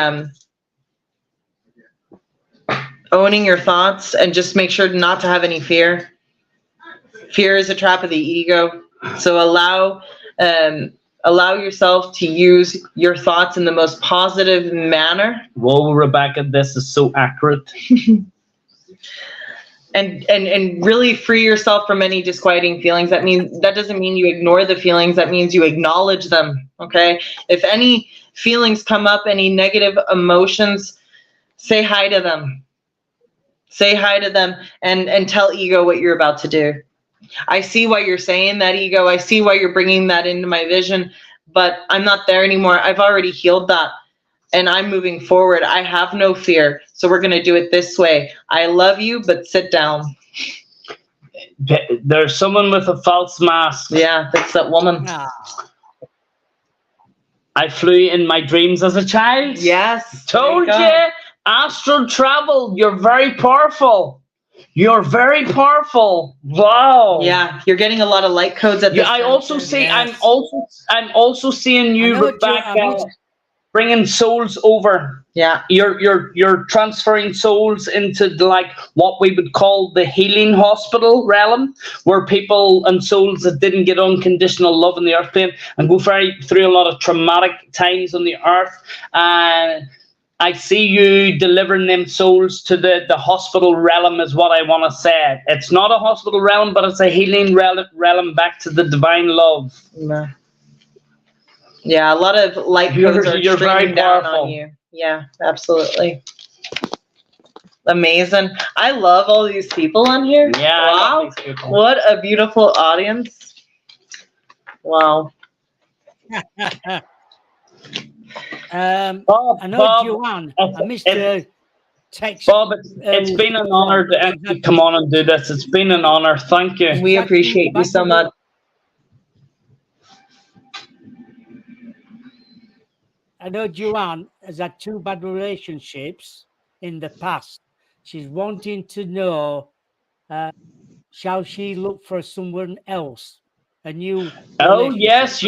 owning your thoughts, and just make sure not to have any fear. Fear is a trap of the ego. So allow yourself to use your thoughts in the most positive manner. Whoa, Rebecca, this is so accurate. And really free yourself from any disquieting feelings. That doesn't mean you ignore the feelings. That means you acknowledge them. Okay. If any feelings come up, any negative emotions, say hi to them. Say hi to them and tell ego what you're about to do. I see why you're saying that, ego. I see why you're bringing that into my vision, but I'm not there anymore. I've already healed that. And I'm moving forward. I have no fear. So we're going to do it this way. I love you, but sit down. There's someone with a false mask. Yeah, that's that woman. Ah, I flew in my dreams as a child. Yes. Told there you. Astral travel. You're very powerful. You're very powerful. Wow. Yeah, you're getting a lot of light codes at this Yeah, I time. also see. Yes. I'm also seeing I you, know what Rebecca, bringing souls over. Yeah. You're transferring souls into like what we would call the healing hospital realm, where people and souls that didn't get unconditional love in the earth plane and go through a lot of traumatic times on the earth. And I see you delivering them souls to the hospital realm is what I want to say. It's not a hospital realm, but it's a healing realm back to the divine love. Yeah, a lot of light codes are You're very streaming down powerful. on you. Yeah, absolutely. Amazing. I love all these people on here. Yeah. I Wow. love these people. What a beautiful audience. Wow. Bob, I know Bob, Joanne. it's- I missed your text. Bob, it's been an honor to actually come on and do this. It's been an honor. Thank you. We appreciate you so much. I know Joanne has had 2 bad relationships in the past. She's wanting to know, shall she look for someone else? A new Oh relationship? yes,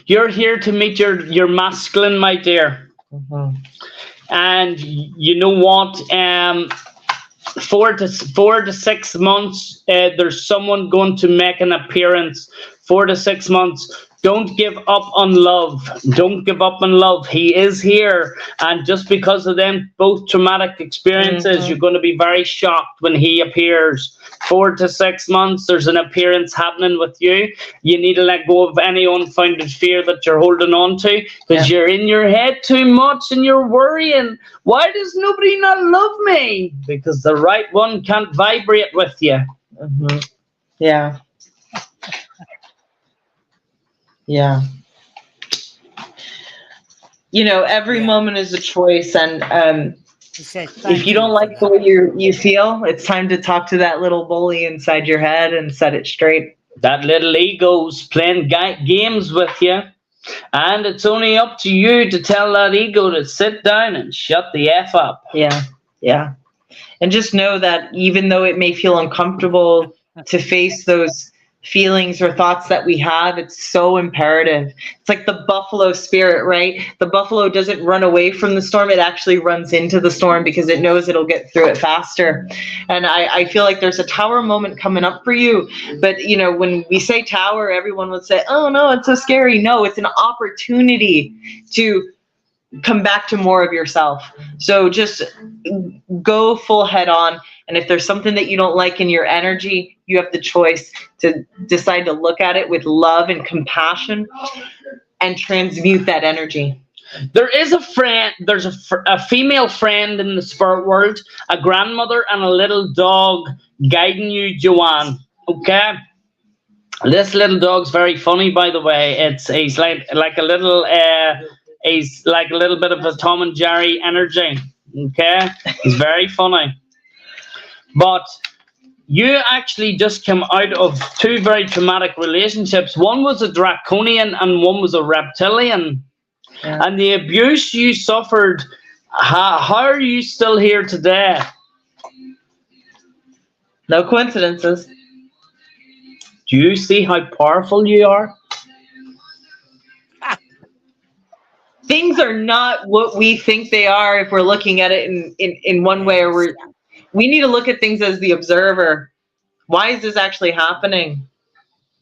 you're here to meet your masculine, my dear. Mhm. And you know what? 4 to 6 months, there's someone going to make an appearance. 4 to 6 months. Don't give up on love. Don't give up on love. He is here. And just because of them both traumatic experiences, you're going to be very shocked when he appears. 4 to 6 months, there's an appearance happening with you. You need to let go of any unfounded fear that you're holding on to, because you're in your head too much and you're worrying. Why does nobody not love me? Because the right one can't vibrate with you. Mhm. Yeah. Yeah. You know, every moment is a choice, and She said, if "Thank you don't for like the that." way you feel, it's time to talk to that little bully inside your head and set it straight. That little ego's playing games with you. And it's only up to you to tell that ego to sit down and shut the F up. Yeah. Yeah. And just know that even though it may feel uncomfortable to face those feelings or thoughts that we have, it's so imperative. It's like the buffalo spirit, right? The buffalo doesn't run away from the storm. It actually runs into the storm because it knows it'll get through it faster. And I feel like there's a tower moment coming up for you. But, you know, when we say tower, everyone would say, oh, no, it's so scary. No, it's an opportunity to come back to more of yourself. So just go full head on. And if there's something that you don't like in your energy, you have the choice to decide to look at it with love and compassion and transmute that energy. There is a friend, there's a female friend in the spirit world, a grandmother and a little dog guiding you, Joanne. Okay? This little dog's very funny, by the way. He's like a little he's like a little bit of a Tom and Jerry energy. Okay? He's very funny. But you actually just came out of 2 very traumatic relationships. One was a draconian and one was a reptilian. Yeah. And the abuse you suffered, how are you still here today? No coincidences. Do you see how powerful you are? things are not what we think they are if we're looking at it in one way, or we need to look at things as the observer. Why is this actually happening?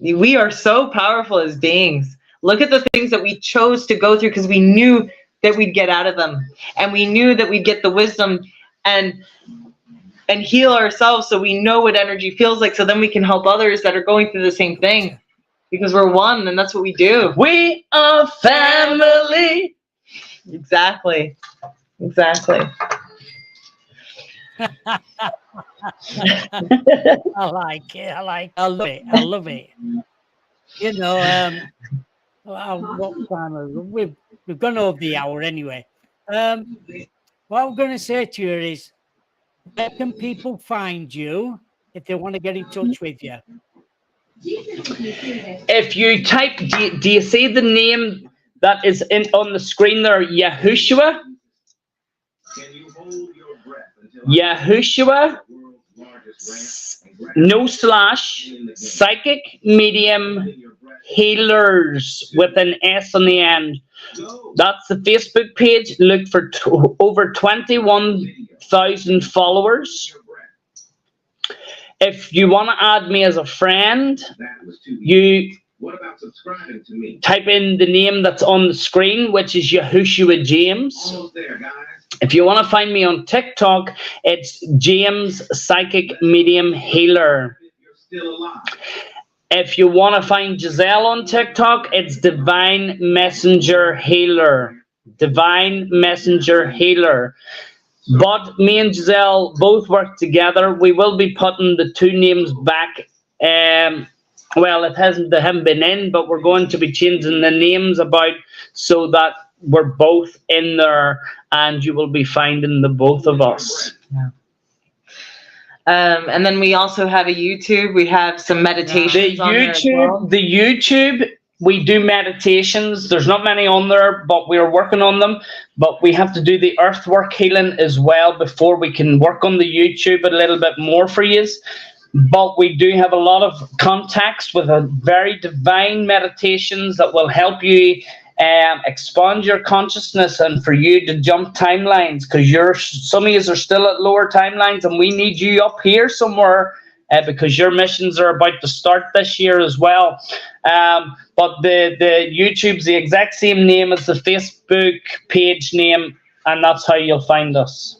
We are so powerful as beings. Look at the things that we chose to go through because we knew that we'd get out of them, and we knew that we'd get the wisdom and heal ourselves, so we know what energy feels like, so then we can help others that are going through the same thing, because we're one, and that's what we do. We are family. Exactly. I like it. I love it. You know, what time is it? We've gone over the hour anyway. What I'm going to say to you is, where can people find you if they want to get in touch with you? If you type, do you see the name that is on the screen there, Yahushua? Yahushua, no slash, psychic medium healers with an S on the end. That's the Facebook page. Look for over 21,000 followers. If you want to add me as a friend, you type in the name that's on the screen, which is Yahushua James. If you want to find me on TikTok, it's James Psychic Medium Healer. If you want to find Giselle on TikTok, it's Divine Messenger Healer. Divine Messenger Healer. But me and Giselle both work together. We will be putting the two names back. Well, they haven't been in, but we're going to be changing the names about so that we're both in there, and you will be finding the both of us. Yeah. And then we also have a YouTube. We have some meditations on there as well. The YouTube, we do meditations. There's not many on there, but we're working on them. But we have to do the earthwork healing as well before we can work on the YouTube a little bit more for you. But we do have a lot of contacts with a very divine meditations that will help you expand your consciousness and for you to jump timelines, because some of you are still at lower timelines, and we need you up here somewhere because your missions are about to start this year as well. But the YouTube's the exact same name as the Facebook page name, and that's how you'll find us.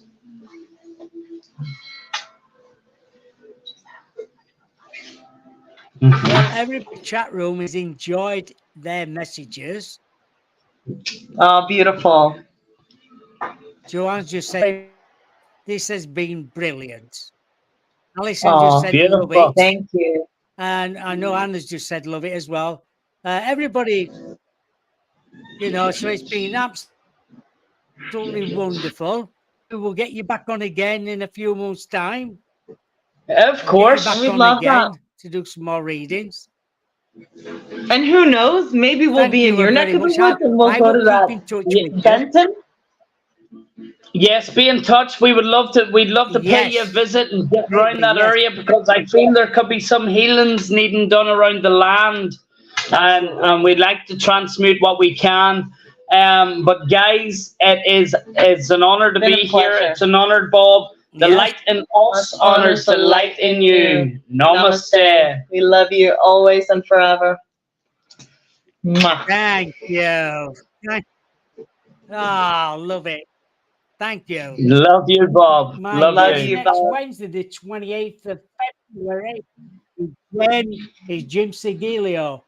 Well, every chat room has enjoyed their messages. Oh, beautiful. Joanne's just said, this has been brilliant. Alison just said, beautiful. love it. Thank you. And I know Anna's just said, love it as well. Everybody, you know, so it's been absolutely wonderful. We will get you back on again in a few months' time. Of course. We'd love that. To do some more readings. And who knows, maybe we'll be in your neck of the woods and we'll go to that. Benton? Yes, be in touch. We'd love to pay you a visit and get around that area, because I feel there could be some healings needing done around the land, and we'd like to transmute what we can. But guys, it's an honor to be here. It's an honor, Bob. The light in us honors the light in you. Namaste. We love you always and forever. Mwah. Thank you. Love it. Thank you. Love you, Bob. Love you. Next Wednesday, the 28th of February, is Jim Sigilio.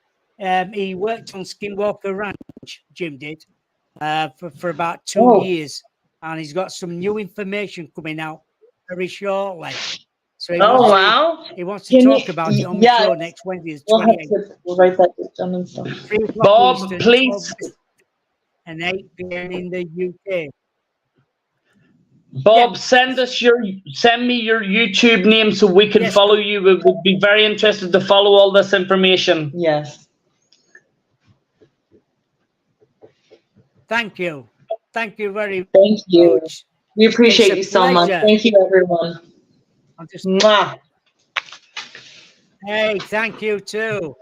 He worked on Skinwalker Ranch, Jim did, for about 2 years. And he's got some new information coming out very shortly. So he wants to talk about it on the show next Wednesday, the 28th. We'll write that down and stuff. Bob, Eastern, please. And 8 p.m. in the UK. Bob, send me your YouTube name so we can follow you. We would be very interested to follow all this information. Yes. Thank you. Thank you very much. Thank you. We appreciate you so much. Thank you, everyone. Hey, thank you too.